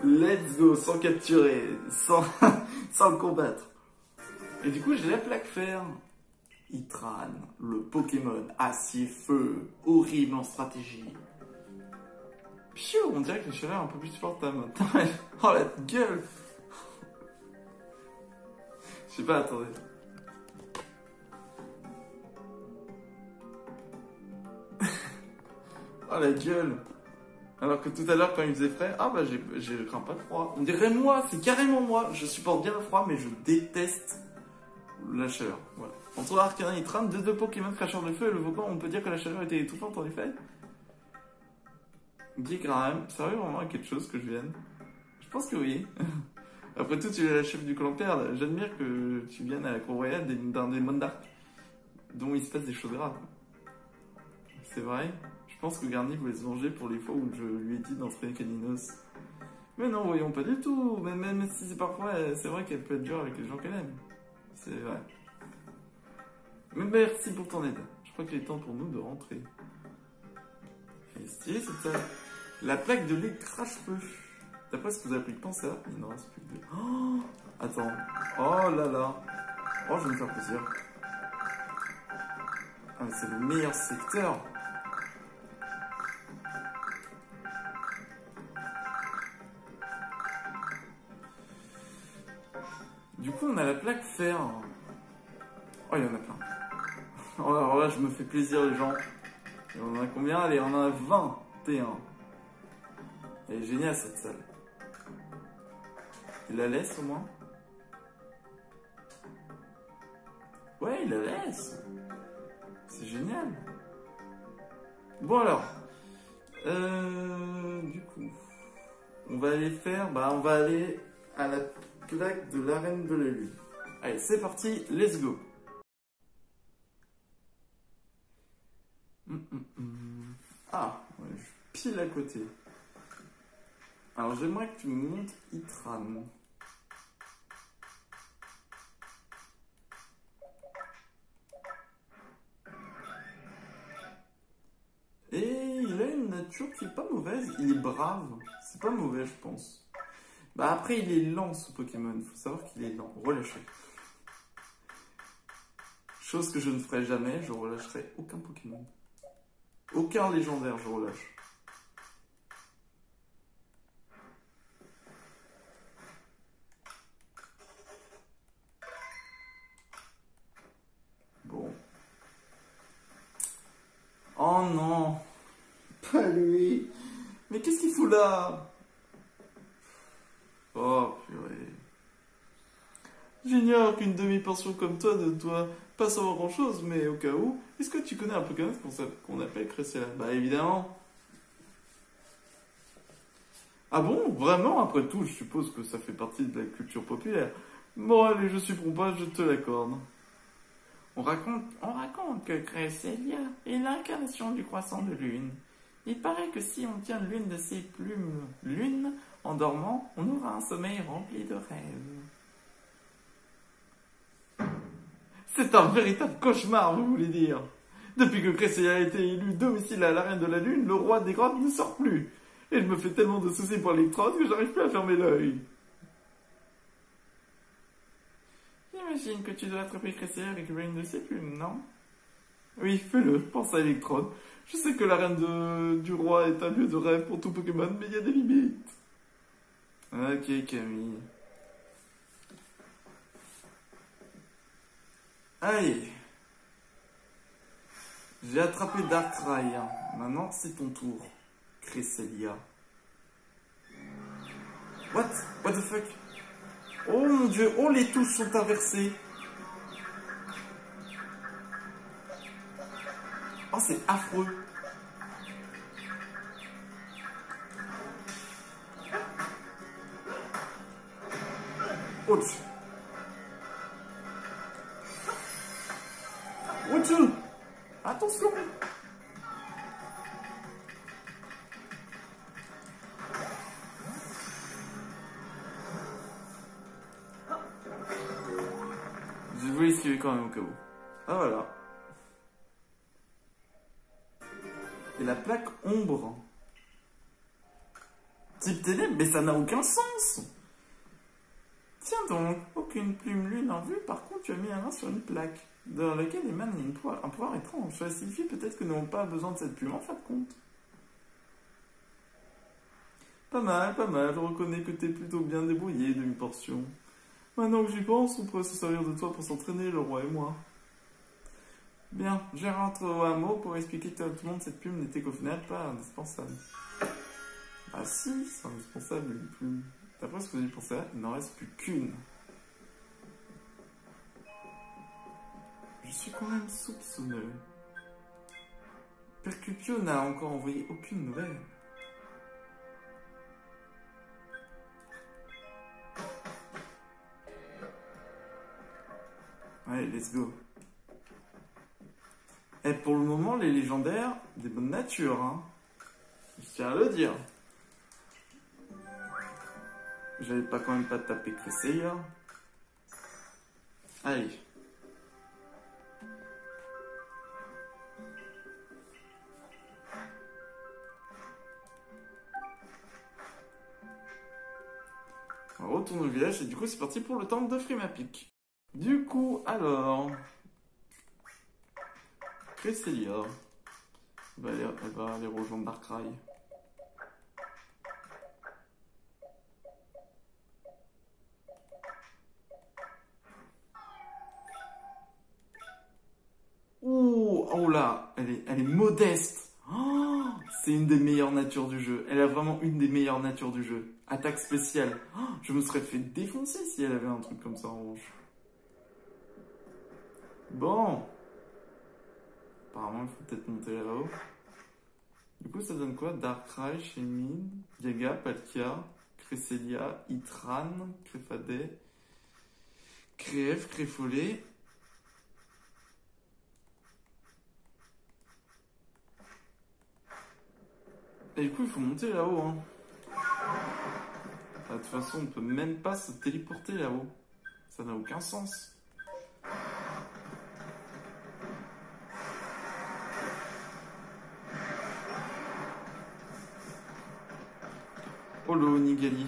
Let's go, sans capturer, sans, sans le combattre. Et du coup, j'ai la plaque fer. Itran, le Pokémon acier-feu, horrible en stratégie. Piou, on dirait que les chaleurs un peu plus supportables maintenant. Oh la gueule. Je sais pas, attendez. Oh la gueule. Alors que tout à l'heure, quand il faisait frais, ah bah j'ai crains pas le froid. On dirait moi, c'est carrément moi. Je supporte bien le froid, mais je déteste la chaleur. Voilà. Entre Arcanin et Itran, deux Pokémon cracheurs de feu et le Volcan, on peut dire que la chaleur était étouffante en effet. Guy Graham, sérieux vraiment quelque chose que je vienne? Je pense que oui. Après tout, tu es la chef du clan Perle. J'admire que tu viennes à la cour royale d'un des mondes d'arc, dont il se passe des choses graves. C'est vrai. Je pense que Garni voulait se venger pour les fois où je lui ai dit d'entraîner Caninos. Mais non, voyons, pas du tout. Mais même si c'est parfois, c'est vrai qu'elle peut être dure avec les gens qu'elle aime. C'est vrai. Mais merci pour ton aide. Je crois qu'il est temps pour nous de rentrer. Elle est stylée cette salle. La plaque de lait crache-feu. D'après ce que vous avez pris de penser, il ne reste plus que deux. Oh, attends. Oh là là. Oh, je vais me faire plaisir. Ah, mais c'est le meilleur secteur. Du coup, on a la plaque fer. Oh, il y en a plein. Oh, alors là, je me fais plaisir, les gens. Et on en a combien? Allez, on en a 21. Elle est géniale, cette salle. Il la laisse, au moins? Ouais, il la laisse. C'est génial. Bon, alors. Du coup, on va aller faire... Bah, on va aller à la plaque de l'arène de la lune. Allez, c'est parti, let's go. Ah, ouais, je suis pile à côté. Alors, j'aimerais que tu me montres Itran. Et il a une nature qui est pas mauvaise. Il est brave. C'est pas mauvais, je pense. Bah après, il est lent, ce Pokémon. Il faut savoir qu'il est lent. Relâchez. Chose que je ne ferai jamais, je relâcherai aucun Pokémon. Aucun légendaire, je relâche. Bon. Oh non. Pas lui. Mais qu'est-ce qu'il fout là? Oh purée. J'ignore qu'une demi-portion comme toi ne doit pas savoir grand-chose, mais au cas où, est-ce que tu connais un Pokémon qu'on appelle Cressella? Bah évidemment. Ah bon? Vraiment? Après tout, je suppose que ça fait partie de la culture populaire. Bon allez, je suis pas, je te l'accorde. On raconte que Cresselia est l'incarnation du croissant de lune. Il paraît que si on tient l'une de ses plumes lune en dormant, on aura un sommeil rempli de rêves. C'est un véritable cauchemar, vous voulez dire. Depuis que Cresselia a été élu domicile à l'arène de la lune, le roi des grottes ne sort plus. Et je me fais tellement de soucis pour l'électrode que j'arrive plus à fermer l'œil. J'imagine que tu dois attraper Cresselia avec l'une de ses plumes, non? Oui, fais-le, pense à Electrode. Je sais que l'arène du roi est un lieu de rêve pour tout Pokémon, mais il y a des limites. Ok, Camille. Allez. J'ai attrapé Darkrai. Maintenant, c'est ton tour, Cresselia. What? What the fuck? Oh mon dieu, oh les touches sont inversées. Oh c'est affreux. Ouch. Ouch. Attention. Je voulais esquiver quand même au cas où. Ah voilà. Et la plaque ombre. Type ténèbres, mais ça n'a aucun sens. Tiens donc, aucune plume lune en vue, par contre tu as mis la main sur une plaque, dans laquelle émane un pouvoir étrange. Cela signifie peut-être que nous n'avons pas besoin de cette plume en fin de compte. Pas mal, je reconnais que t'es plutôt bien débrouillé, demi-portion. Maintenant que j'y pense, on pourrait se servir de toi pour s'entraîner, le roi et moi. Bien, je rentre au hameau pour expliquer à tout le monde que cette plume n'était qu'au final pas indispensable. Ah si, c'est indispensable une plume. D'après ce que j'ai pensé là, il n'en reste plus qu'une. Je suis quand même soupçonneux. Percupio n'a encore envoyé aucune nouvelle. Allez, let's go. Et pour le moment, les légendaires, des bonnes natures, hein. Je tiens à le dire. J'avais pas quand même pas tapé Cresselia. Allez. On retourne au village et du coup c'est parti pour le temple de Frimapic. Du coup, alors... Cresselia. Elle va aller rejoindre Darkrai. Oh là, elle est modeste. Oh, c'est une des meilleures natures du jeu. Elle a vraiment une des meilleures natures du jeu. Attaque spéciale. Oh, je me serais fait défoncer si elle avait un truc comme ça en revanche. Bon. Apparemment, il faut peut-être monter là-haut. Du coup, ça donne quoi? Darkrai, Shaymin, Yaga, Palkia, Cresselia, Itran, Crefade, Crève, Créfollet. Et du coup, il faut monter là-haut. Hein. De toute façon, on peut même pas se téléporter là-haut. Ça n'a aucun sens. Oh le Onigali.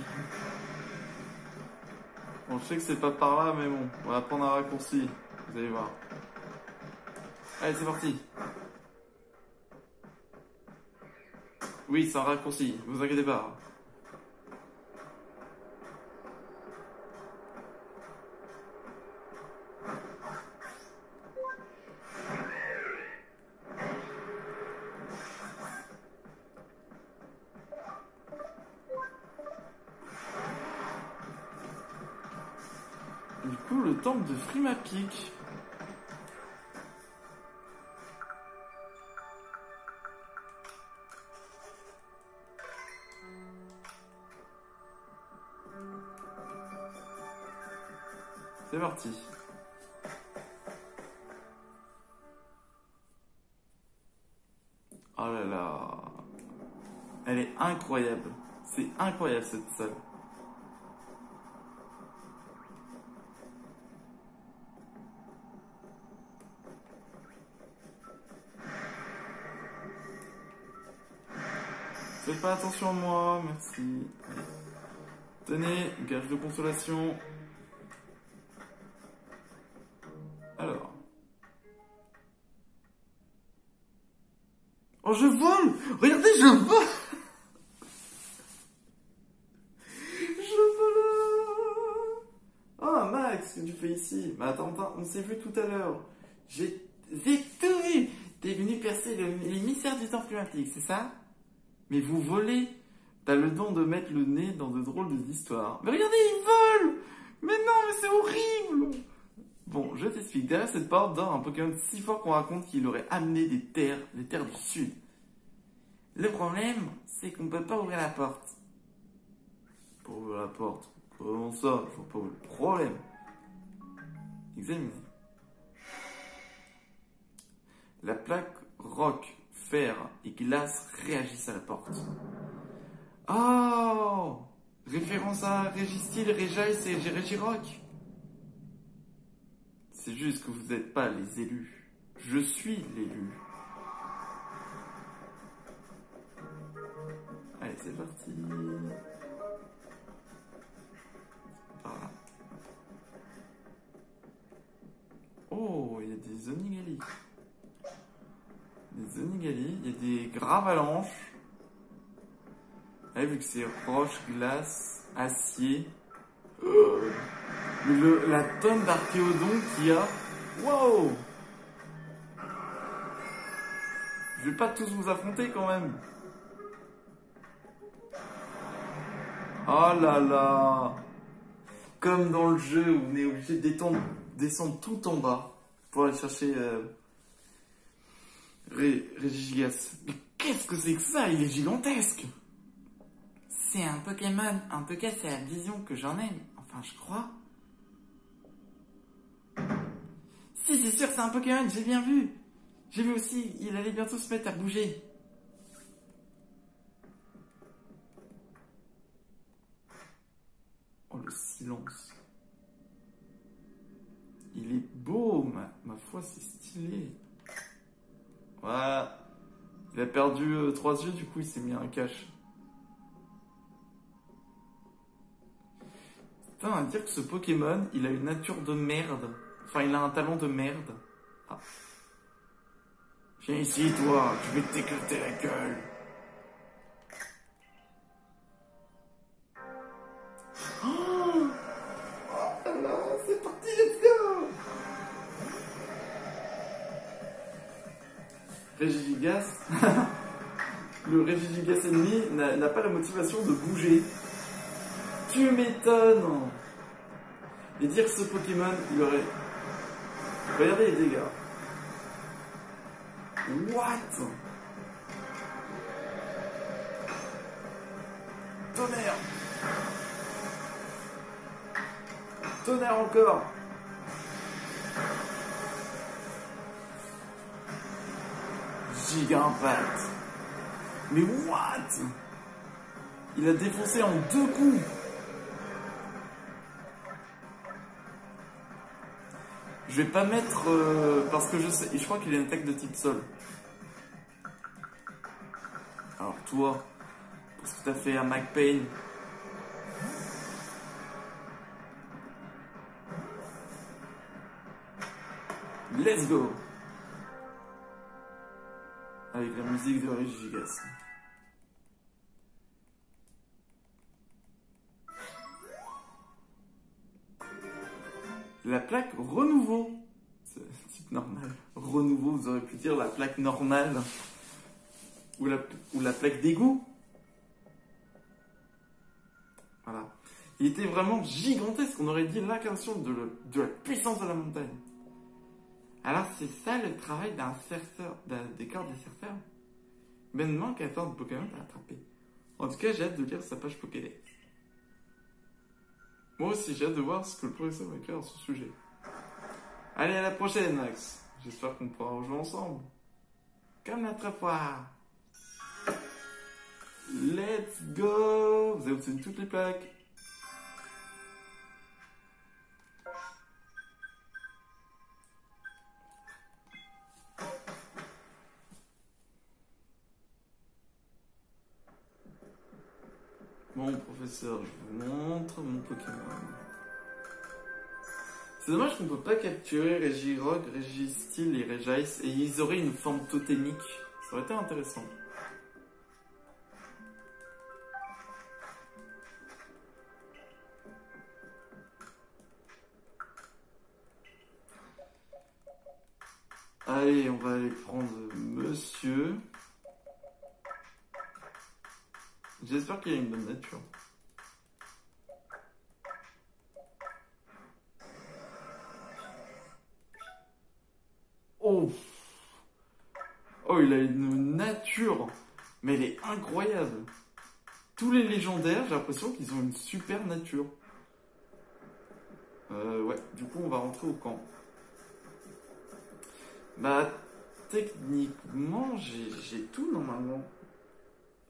Bon, je sais que c'est pas par là, mais bon, on va prendre un raccourci. Vous allez voir. Allez, c'est parti. Oui, c'est un raccourci, vous inquiétez pas. Du coup, le temple de Frimapic. C'est parti. Oh là là. Elle est incroyable. C'est incroyable cette salle. Faites pas attention à moi, merci. Tenez, gage de consolation. Alors. Oh, je vole! Regardez, je vole! Je vole! Oh, Max, que tu fais ici? Bah, attends, on s'est vu tout à l'heure. J'ai tout vu! T'es venu percer les mystères du temple climatique, c'est ça? Mais vous volez! T'as le don de mettre le nez dans de drôles d'histoires. Mais regardez, ils volent! Mais non, mais c'est horrible! Bon, je t'explique. Derrière cette porte dort un Pokémon si fort qu'on raconte qu'il aurait amené des terres du sud. Le problème, c'est qu'on peut pas ouvrir la porte. Pour ouvrir la porte? Comment ça? Je vois pas où est le problème. Examinez. La plaque roc, fer et glace réagissent à la porte. Oh! Référence à Régistil, Régice et Régiroc. C'est juste que vous n'êtes pas les élus. Je suis l'élu. Allez, c'est parti. Par là. Oh, il y a des Onigali. Des Onigali, il y a des graves avalanches. Vu que c'est roche, glace, acier. La tonne d'archéodons qu'il y a. Wow! Je vais pas tous vous affronter quand même. Oh là là! Comme dans le jeu où on est obligé de descendre tout en bas pour aller chercher Régigigas. Mais qu'est-ce que c'est que ça? Il est gigantesque! C'est un Pokémon, en tout cas c'est la vision que j'en ai, enfin je crois. Si c'est sûr c'est un Pokémon, j'ai bien vu. J'ai vu aussi, il allait bientôt se mettre à bouger. Oh le silence. Il est beau, ma foi c'est stylé. Voilà. Il a perdu 3 yeux, du coup il s'est mis un cache. Putain, à dire que ce Pokémon, il a une nature de merde. Enfin, il a un talent de merde. Ah. Viens ici, toi, je vais t'éclater la gueule. Oh là là, c'est parti, let's go. Régigigas. Le Régigigas ennemi n'a pas la motivation de bouger. Tu m'étonnes. Et dire que ce Pokémon, il aurait... Regardez les dégâts. What? Tonnerre. Tonnerre encore. Giga Impact. Mais what? Il a défoncé en 2 coups. Je vais pas mettre... parce que je sais... Et je crois qu'il a une attaque de type sol. Alors toi, parce que t'as fait un McPain. Let's go. Avec la musique de Régigigas. La plaque renouveau. C'est type normal. Renouveau, vous aurez pu dire la plaque normale. Ou la plaque d'égout. Voilà. Il était vraiment gigantesque. On aurait dit l'incarnation de la puissance de la montagne. Alors c'est ça le travail d'un surfeur, des corps des surfeurs. Maintenant qu'à force de Pokémon à attraper. En tout cas, j'ai hâte de lire sa page Pokédex. Moi aussi, j'ai hâte de voir ce que le professeur va écrire à ce sujet. Allez, à la prochaine, Max. J'espère qu'on pourra rejouer ensemble. Comme l'autre fois. Let's go. Vous avez obtenu toutes les plaques. Bon, professeur, je vous montre mon Pokémon. C'est dommage qu'on ne peut pas capturer Régiroc, Régistil et Régice et ils auraient une forme totémique. Ça aurait été intéressant. Allez, on va aller prendre monsieur. J'espère qu'il y a une bonne nature. Oh! Oh, il a une nature, mais elle est incroyable. Tous les légendaires, j'ai l'impression qu'ils ont une super nature. Ouais, du coup, on va rentrer au camp. Bah, techniquement, j'ai tout normalement.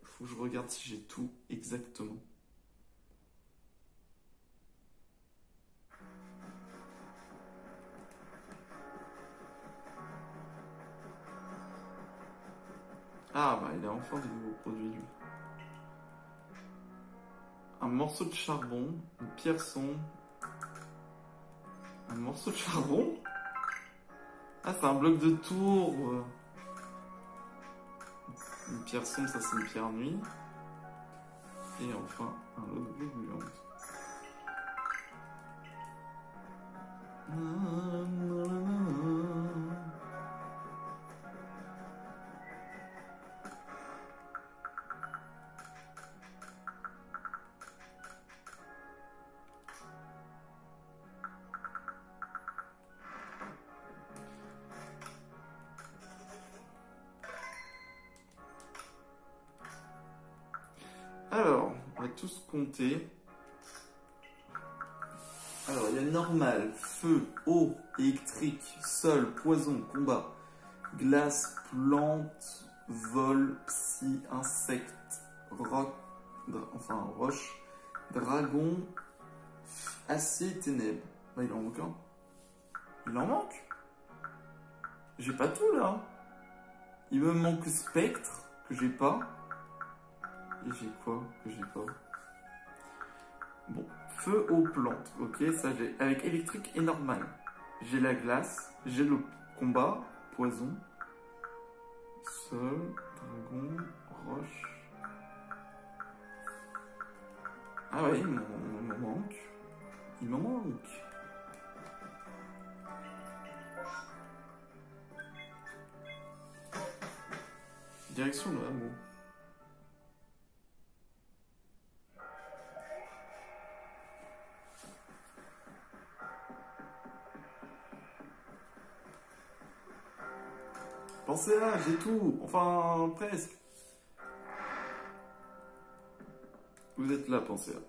Faut que je regarde si j'ai tout exactement. Ah, bah, il a enfin des nouveaux produits, lui. Un morceau de charbon, une pierreson. Un morceau de charbon? Ah, c'est un bloc de tourbe. Une pierreson, ça c'est une pierre nuit. Et enfin, un lot de blé bouillante. Alors, on va tous compter. Alors, il y a normal, feu, eau, électrique, sol, poison, combat, glace, plante, vol, psy, insecte, roc, roche, dragon, acier, ténèbres. Bah, il en manque un. Il en manque. J'ai pas tout là. Il me manque spectre, que j'ai pas. Et j'ai quoi que j'ai pas? Bon, feu, eau, plante. Ok, ça j'ai. Avec électrique et normal. J'ai la glace, j'ai le combat, poison, sol, dragon, roche. Ah ouais, il m'en manque. Il m'en manque. Direction le hameau. Pensez là, j'ai tout. Enfin, presque. Vous êtes là, pensez là.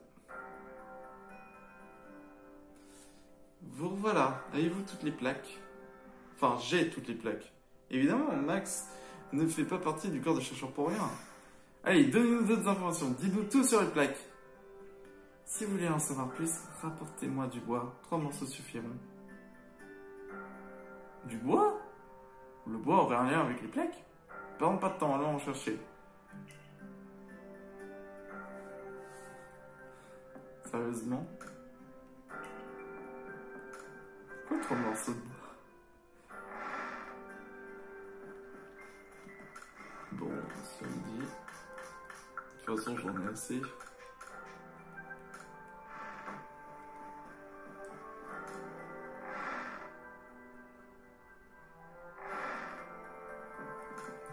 Vous voilà. Avez-vous toutes les plaques? Enfin, j'ai toutes les plaques. Évidemment, Max ne fait pas partie du corps de chercheurs pour rien. Allez, donnez-nous d'autres informations. Dites-nous tout sur les plaques. Si vous voulez en savoir plus, rapportez-moi du bois. 3 morceaux suffiront. Du bois? Le bois aurait un lien avec les plaques? Perdons pas de temps, allons en chercher. Sérieusement? Pourquoi 3 morceaux de bois? Bon, ça me dit. De toute façon, j'en ai assez.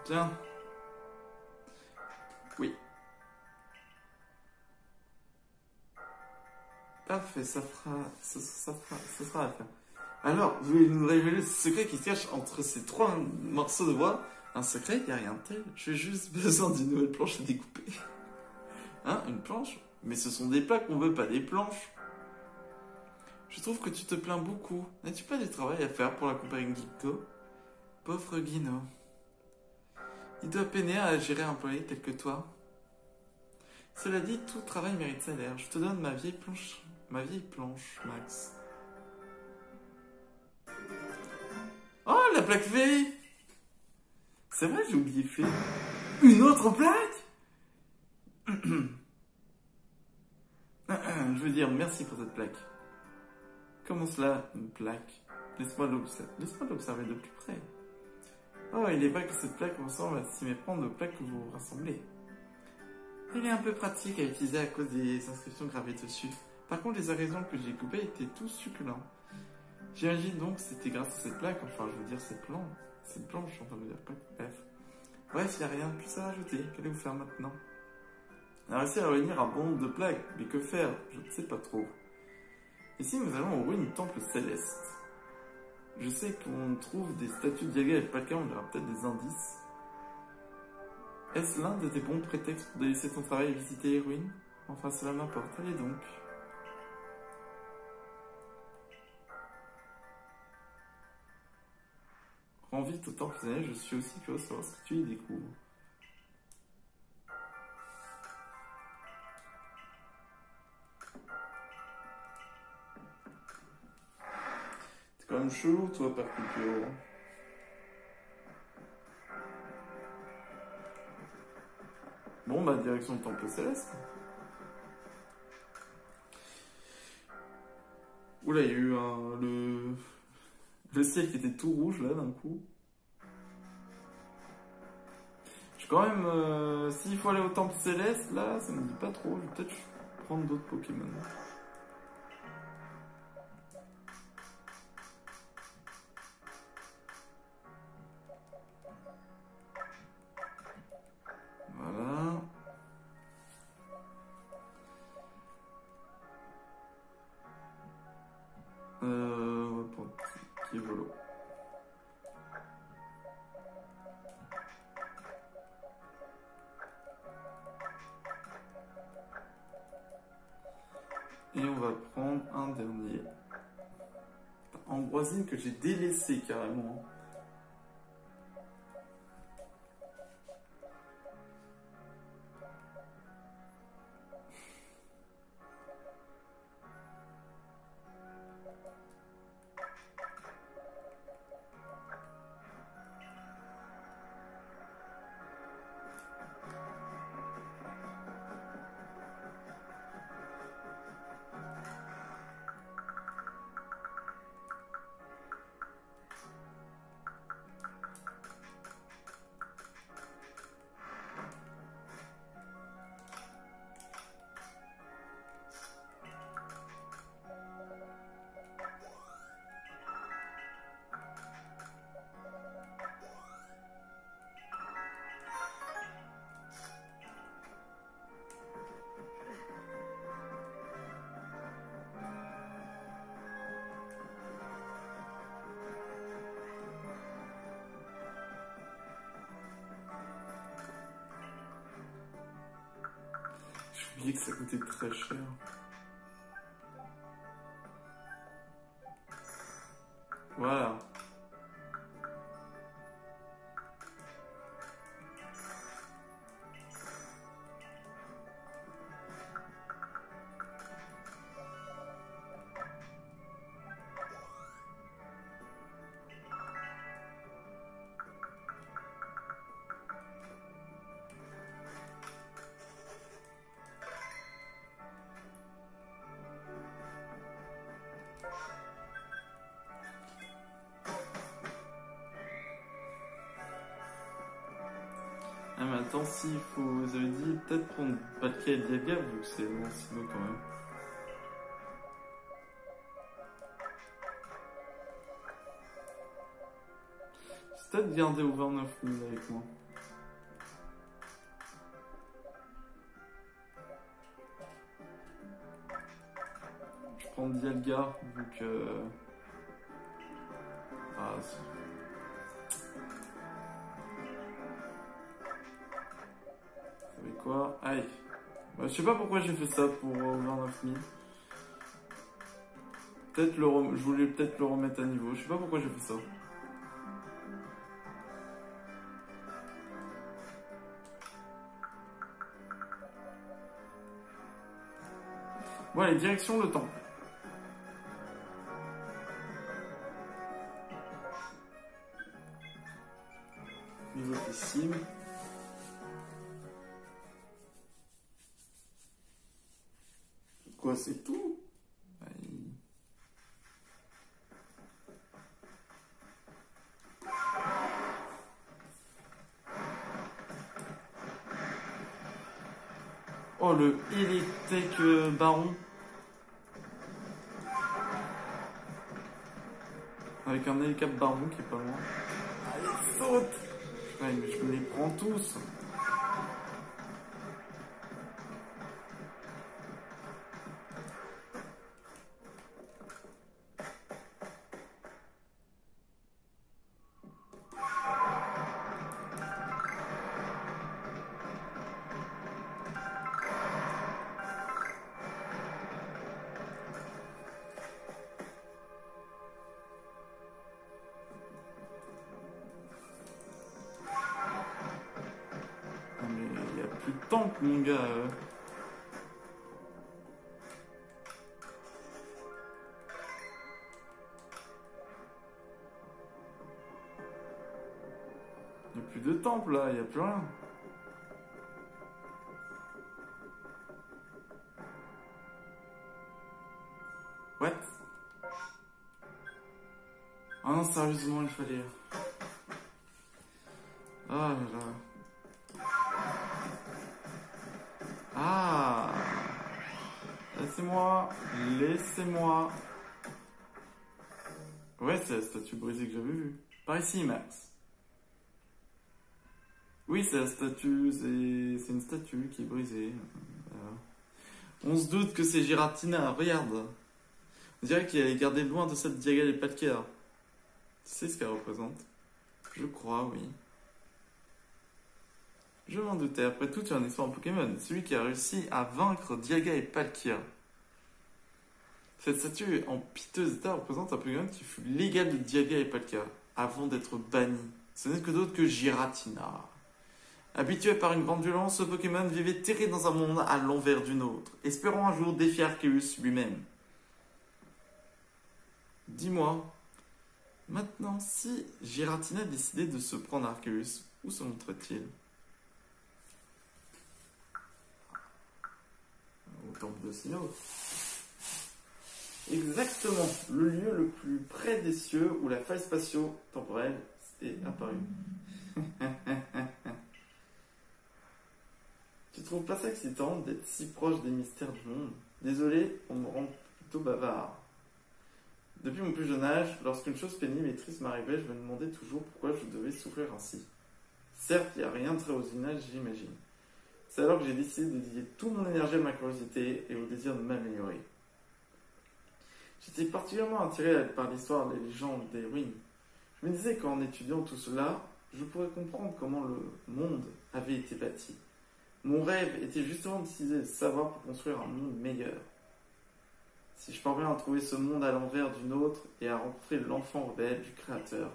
Tiens. Oui. Parfait, ça sera à faire. Alors, vous voulez nous révéler ce secret qui se cache entre ces 3 morceaux de bois? Un secret, il n'y a rien de tel. J'ai juste besoin d'une nouvelle planche à découper. Hein, une planche? Mais ce sont des plaques qu'on veut, pas des planches. Je trouve que tu te plains beaucoup. N'as-tu pas du travail à faire pour la compagnie Geeko? Pauvre Guino. Il doit peiner à gérer un employé tel que toi. Cela dit, tout travail mérite salaire. Je te donne ma vieille planche, Max. Oh, la plaque V! C'est vrai, j'ai oublié fait. Une autre plaque? Je veux dire, merci pour cette plaque. Comment cela, une plaque? Laisse-moi l'observer de plus près. Oh, il est vrai que cette plaque ressemble à s'y méprendre aux plaques que vous rassemblez. Elle est un peu pratique à utiliser à cause des inscriptions gravées dessus. Par contre, les ingrédients que j'ai coupés étaient tous succulents. J'imagine donc que c'était grâce à cette plaque, enfin, je veux dire, cette planche, enfin, je veux dire, bref. Bref, il n'y a rien de plus à rajouter. Qu'allez-vous faire maintenant? Elle a réussi à réunir un bon nombre de plaques, mais que faire? Je ne sais pas trop. Et si nous allons aux ruines du temple céleste? Je sais qu'on trouve des statues de Yaga et Palka, on aura peut-être des indices. Est-ce l'un de tes bons prétextes pour délaisser ton travail et visiter les ruines? Enfin, cela m'importe. Allez donc. Rends vite au temple céleste, je suis aussi curieux de savoir ce que tu y découvres. C'est quand même chelou, toi, Percupio. Bon, bah, direction le temple céleste. Oula, il y a eu le ciel qui était tout rouge, là, d'un coup. Je suis quand même... s'il faut aller au temple céleste, là, ça me dit pas trop. Je vais peut-être prendre d'autres Pokémon. Voilà. On va prendre Kivolo. Et on va prendre un dernier. Ambroisine que j'ai délaissé carrément. J'ai oublié que ça coûtait très cher. Voilà. Ah mais attends, s'il faut... Vous avez dit peut-être prendre Palkia et Dialga, vu que c'est mon silo quand même. C'est peut-être garder over 9000 avec moi. Je prends Dialga, vu que... Ah, quoi? Aïe. Bah, je sais pas pourquoi j'ai fait ça pour over 9000. Peut-être je voulais peut-être le remettre à niveau. Je sais pas pourquoi j'ai fait ça. Bon allez, direction le temple. Niveau quoi, c'est tout? Aïe. Oh, le Elitech Baron. Avec un Helicap Baron qui est pas loin. Allez, saute! Ouais, mais je me les prends tous. tank, mon gars. Il n'y a plus de temple là, il n'y a plus rien. What? Ah non, sérieusement, il fallait. Ah là là. Ah! Laissez-moi, laissez-moi. Ouais, c'est la statue brisée que j'avais vue. Par ici, Max. Oui, c'est la statue, c'est une statue qui est brisée. Voilà. On se doute que c'est Giratina, regarde. On dirait qu'il allait garder loin de cette Dialga et Palkia. Tu sais ce qu'elle représente? Je crois, oui. Je m'en doutais. Après tout, tu as un histoire en Pokémon. Celui qui a réussi à vaincre Dialga et Palkia. Cette statue en piteux état représente un Pokémon qui fut l'égal de Dialga et Palkia avant d'être banni. Ce n'est que d'autre que Giratina. Habitué par une grande violence, ce Pokémon vivait terré dans un monde à l'envers du nôtre, espérant un jour défier Arceus lui-même. Dis-moi, maintenant, si Giratina décidait de se prendre à Arceus, où se montre-t-il? Au temple de Sinnoh. Exactement, le lieu le plus près des cieux où la faille spatio-temporelle est apparue. Tu trouves pas ça excitant d'être si proche des mystères du monde? Désolé, on me rend plutôt bavard. Depuis mon plus jeune âge, lorsqu'une chose pénible et triste m'arrivait, je me demandais toujours pourquoi je devais souffrir ainsi. Certes, il n'y a rien de très original, j'imagine. C'est alors que j'ai décidé de dédier toute mon énergie à ma curiosité et au désir de m'améliorer. J'étais particulièrement attiré par l'histoire des légendes, des ruines. Je me disais qu'en étudiant tout cela, je pourrais comprendre comment le monde avait été bâti. Mon rêve était justement d'utiliser le savoir pour construire un monde meilleur. Si je parviens à trouver ce monde à l'envers du nôtre et à rencontrer l'enfant rebelle du Créateur,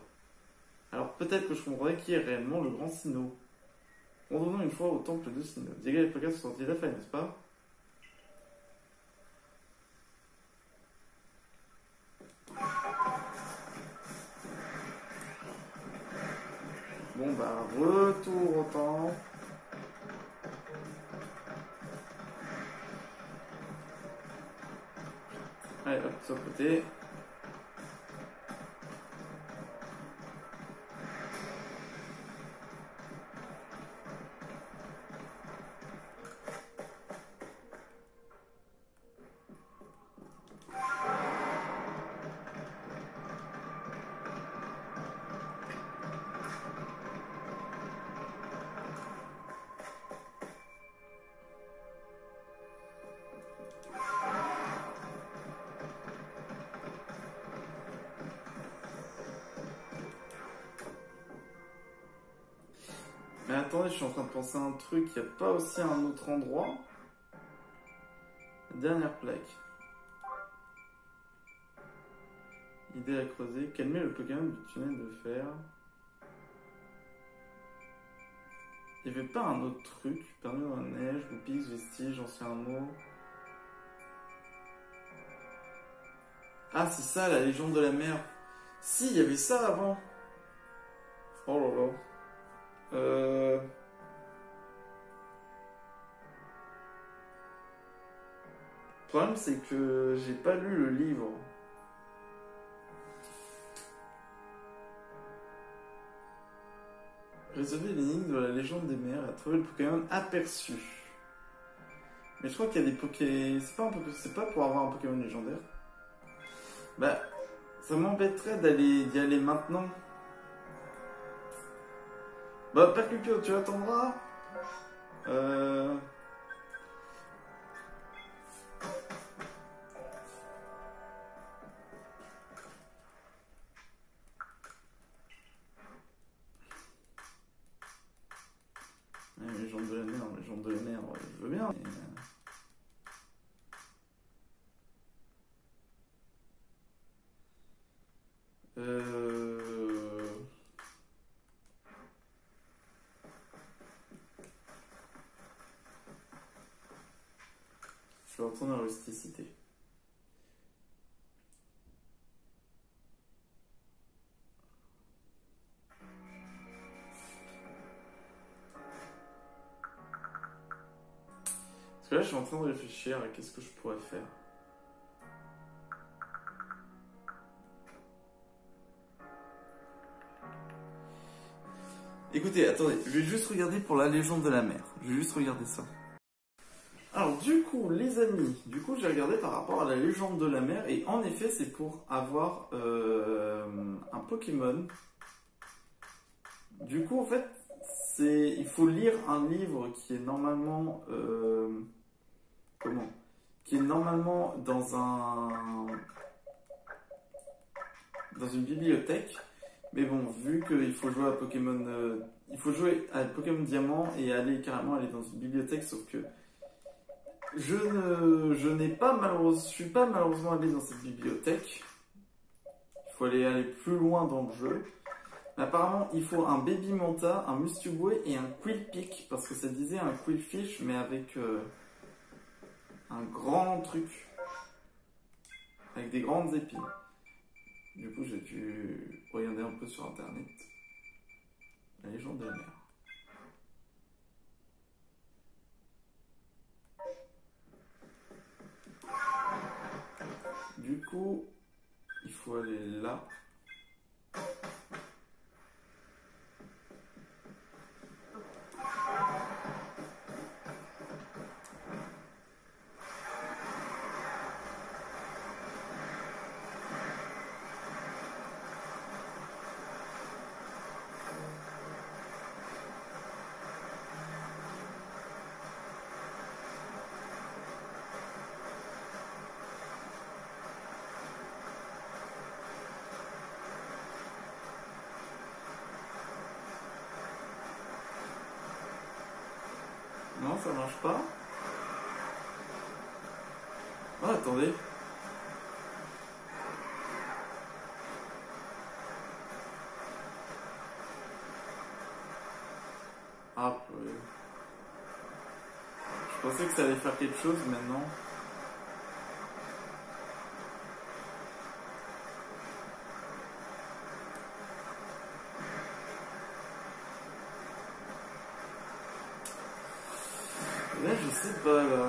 alors peut-être que je comprendrai qui est réellement le grand Sinnoh. Retournons une fois au temple de Sinnoh. Dialga et Palkia sont sortis de la faille, n'est-ce pas? Bon bah, retour au temple. Allez, hop, sur le côté. Mais attendez, je suis en train de penser à un truc. Il n'y a pas aussi un autre endroit? Dernière plaque. Idée à creuser. Calmer le Pokémon du tunnel de fer. Il n'y avait pas un autre truc? Permis dans la neige, Loupix, vestige, ancien mot. Ah, c'est ça, la légende de la mer. Si, il y avait ça avant. Oh là là. Le problème, c'est que j'ai pas lu le livre. Résolvez l'énigme de la légende des mers et à trouver le Pokémon aperçu. Mais je crois qu'il y a des Pokémon. C'est pas pour avoir un Pokémon légendaire. Bah, ça m'embêterait d'y aller maintenant. Bah, Percupio, tu attendras. Légende de la mer, légende de la mer, je veux bien. Mais... retourner en rusticité. Parce que là, je suis en train de réfléchir à qu'est-ce que je pourrais faire. Écoutez, attendez, je vais juste regarder pour la légende de la mer. Je vais juste regarder ça. Alors du coup, les amis, j'ai regardé par rapport à la légende de la mer et en effet, c'est pour avoir un Pokémon. Du coup, en fait, il faut lire un livre qui est normalement qui est normalement dans une bibliothèque. Mais bon, vu qu'il faut jouer à Pokémon, il faut jouer à Pokémon Diamant et carrément aller dans une bibliothèque, sauf que je suis pas malheureusement allé dans cette bibliothèque. Il faut aller plus loin dans le jeu. Mais apparemment, il faut un Baby Manta, un Mustubway et un Quillpick, parce que ça disait un Quillfish, mais avec un grand truc, avec des grandes épines. Du coup, j'ai dû regarder un peu sur internet la légende de la mer. Du coup, il faut aller là. Non, ça marche pas. Ah, attendez. Ah, je pensais que ça allait faire quelque chose, mais non. Là, je sais pas, là.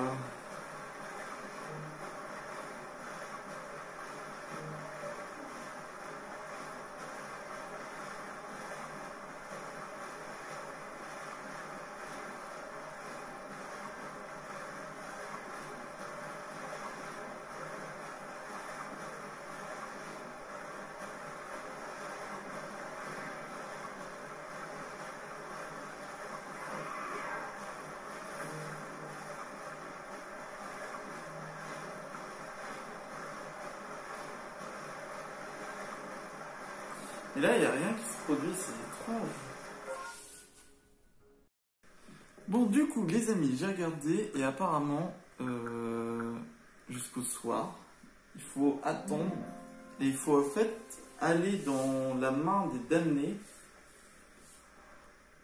Et là, il n'y a rien qui se produit, c'est étrange. Bon, du coup, les amis, j'ai regardé et apparemment, jusqu'au soir, il faut attendre et il faut en fait aller dans la main des damnés.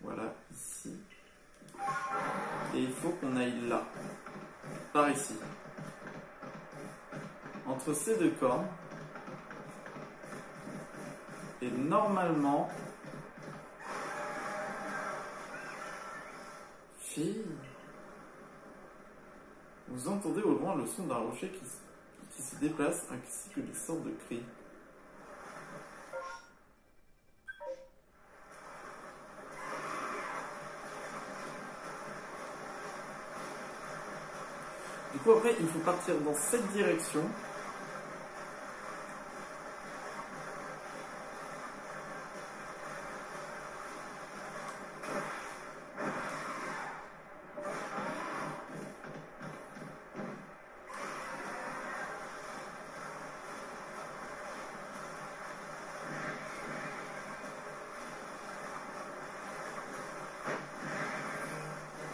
Voilà, ici. Et il faut qu'on aille là, par ici. Entre ces deux cornes. Et normalement, fille, vous entendez au loin le son d'un rocher qui se déplace ainsi que des sortes de cris. Du coup après il faut partir dans cette direction.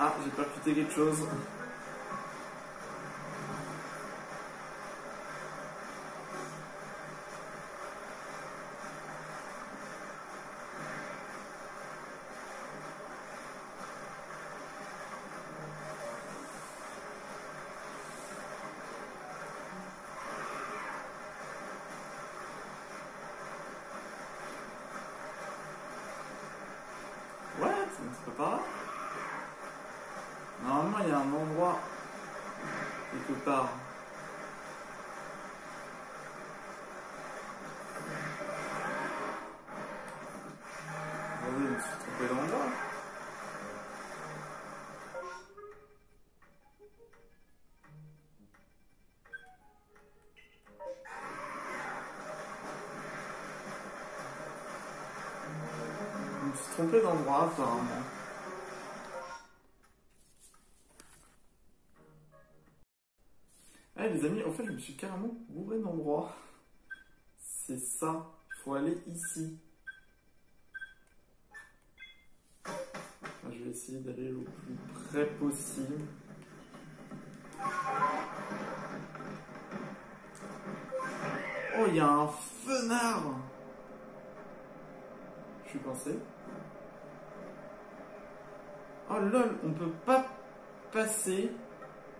Ah, j'ai percuté quelque chose. C'est pas par là? Normalement, il y a un endroit quelque part. Attendez, je me suis trompé d'endroit. Je me suis trompé d'endroit apparemment. Eh les amis, en fait je me suis carrément bourré d'endroit. C'est ça, faut aller ici. Je vais essayer d'aller le plus près possible. Oh, il y a un fenard! Je suis coincé. Oh lol, on peut pas passer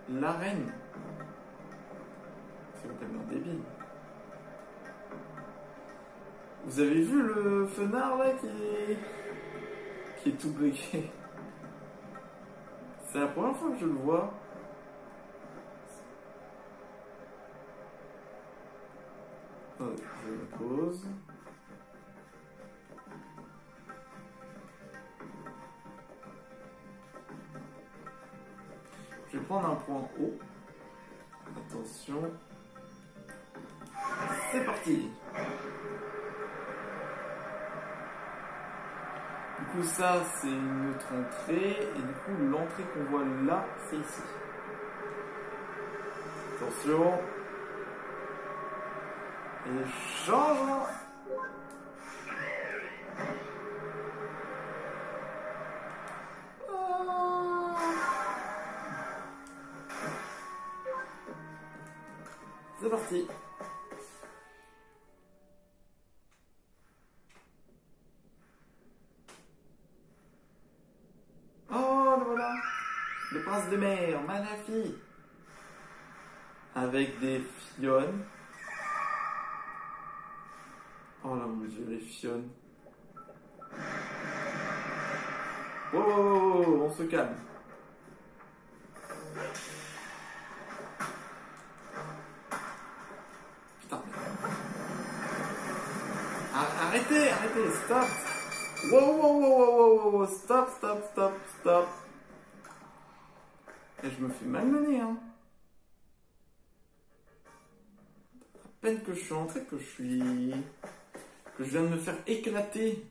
l'arène. C'est complètement débile. Vous avez vu le fenard là qui est tout bugué? C'est la première fois que je le vois. Oh, je me pose. Je vais prendre un point haut. Attention. C'est parti. Du coup ça c'est une autre entrée. Et du coup l'entrée qu'on voit là c'est ici. Attention. Et change. C'est parti. Oh, le voilà. Le prince de mer, Manafi. Avec des fionnes. Oh là, mon dieu, les fionnes. Oh, oh, oh, oh, on se calme. Putain. Arrêtez, arrêtez, stop. Wow, wow, wow, wow, wow, wow, stop, stop, stop, stop. Et je me fais malmener, hein. À peine que je suis entré, que je viens de me faire éclater.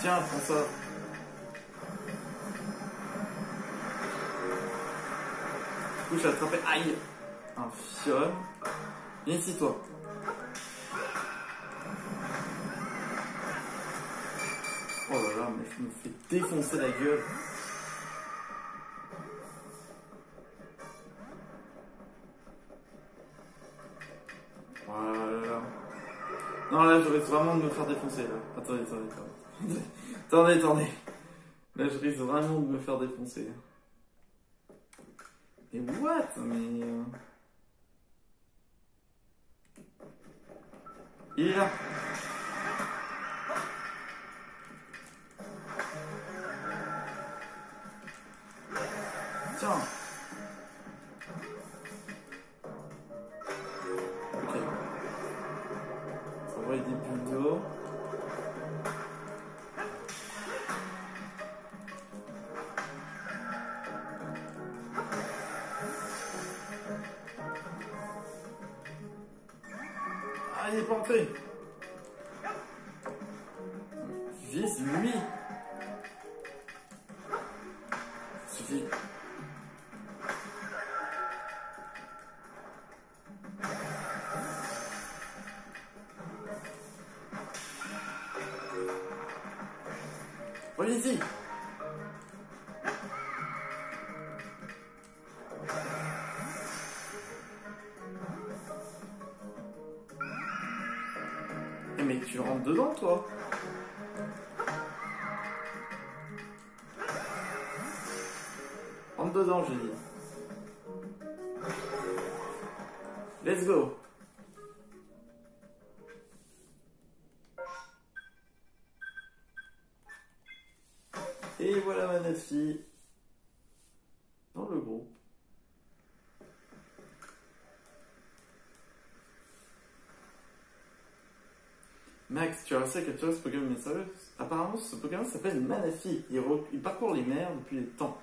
Tiens, prends ça. Du coup, j'ai attrapé. Aïe! Un fion. Viens ici, toi. Oh là là, mais je me fais défoncer la gueule. Voilà. Non, là, je risque vraiment de me faire défoncer, là. Attendez, attendez, attendez. Attendez, attendez. Là, je risque vraiment de me faire défoncer. Mais what? Mais... Il est là. Tiens. Ok. Ça va être des bulles d'eau. Ah, il est pas entré. Vise lui. Suffit. Reviens ici. Mais tu rentres dedans, toi. Rentre dedans, j'ai dit. Let's go. Et voilà Manafi dans le groupe. Max, tu as réussi à capturer ce Pokémon mystérieux. Apparemment, ce Pokémon s'appelle Manafi. Il parcourt les mers depuis les temps.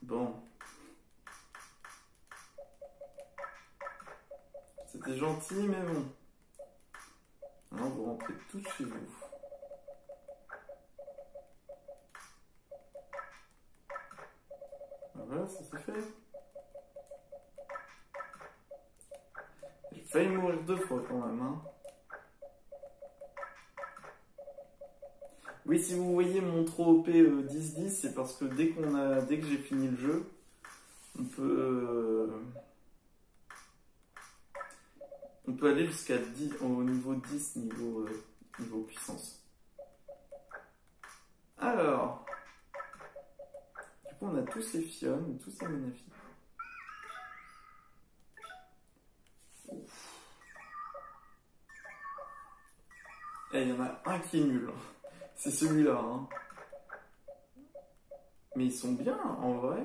Bon. C'était gentil, mais bon. Maintenant, vous rentrez tous chez vous. Voilà, ça c'est fait. J'ai failli mourir 2 fois quand même, hein. Oui, si vous voyez mon trop OP 10-10, c'est parce que dès que j'ai fini le jeu, on peut aller jusqu'à 10 au niveau 10 niveau puissance. Alors, du coup on a tous ces Fionn, tous ces Manafi. Et il y en a un qui est nul. C'est celui-là, hein. Mais ils sont bien, en vrai.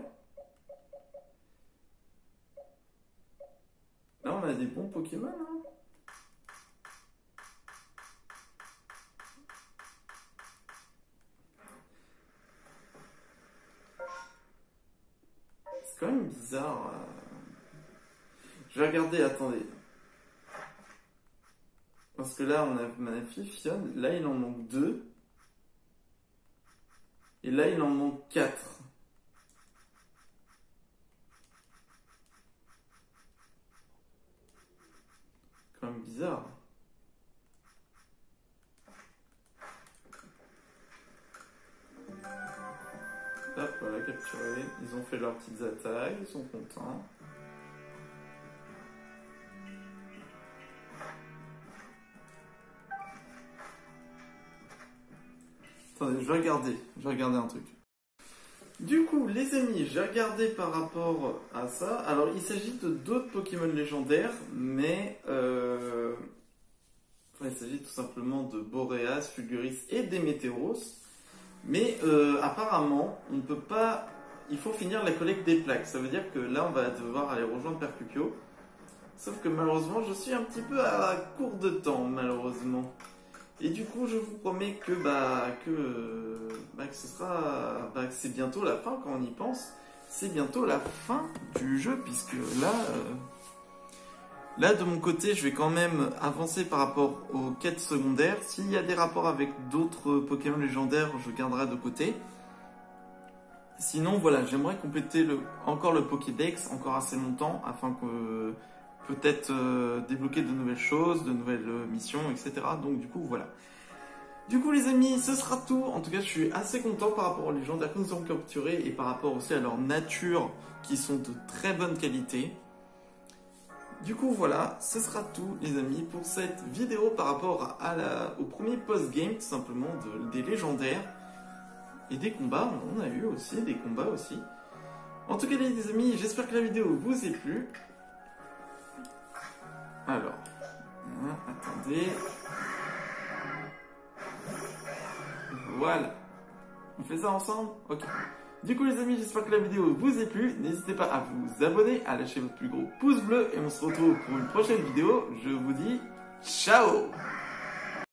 Là, on a des bons Pokémon, hein. C'est quand même bizarre. Je vais regarder, attendez. Parce que là, on a Manafi, Fionn. Là, il en manque 2. Et là, il en manque 4. Quand même bizarre. Hop, voilà, capturé. Ils ont fait leurs petites attaques, ils sont contents. Attendez, je vais regarder un truc. Du coup, les amis, j'ai regardé par rapport à ça. Alors, il s'agit de d'autres Pokémon légendaires, mais il s'agit tout simplement de Boreas, Fulguris et Démétéros. Mais apparemment, on ne peut pas... Il faut finir la collecte des plaques. Ça veut dire que là, on va devoir aller rejoindre Perpupio. Sauf que malheureusement, je suis un petit peu à court de temps, malheureusement. Et du coup, je vous promets que c'est bientôt la fin quand on y pense. C'est bientôt la fin du jeu, puisque là, de mon côté, je vais quand même avancer par rapport aux quêtes secondaires. S'il y a des rapports avec d'autres Pokémon légendaires, je garderai de côté. Sinon, voilà, j'aimerais compléter encore le Pokédex, encore assez longtemps, afin que peut-être débloquer de nouvelles choses, de nouvelles missions, etc. Donc du coup, voilà. Du coup, les amis, ce sera tout. En tout cas, je suis assez content par rapport aux légendaires que nous avons capturés et par rapport aussi à leur nature, qui sont de très bonne qualité. Du coup, voilà, ce sera tout, les amis, pour cette vidéo par rapport au premier post-game, tout simplement, des légendaires. Et des combats, on a eu aussi, des combats aussi. En tout cas, les amis, j'espère que la vidéo vous ait plu. Alors, attendez. Voilà. On fait ça ensemble? Ok. Du coup, les amis, j'espère que la vidéo vous ait plu. N'hésitez pas à vous abonner, à lâcher votre plus gros pouce bleu. Et on se retrouve pour une prochaine vidéo. Je vous dis ciao!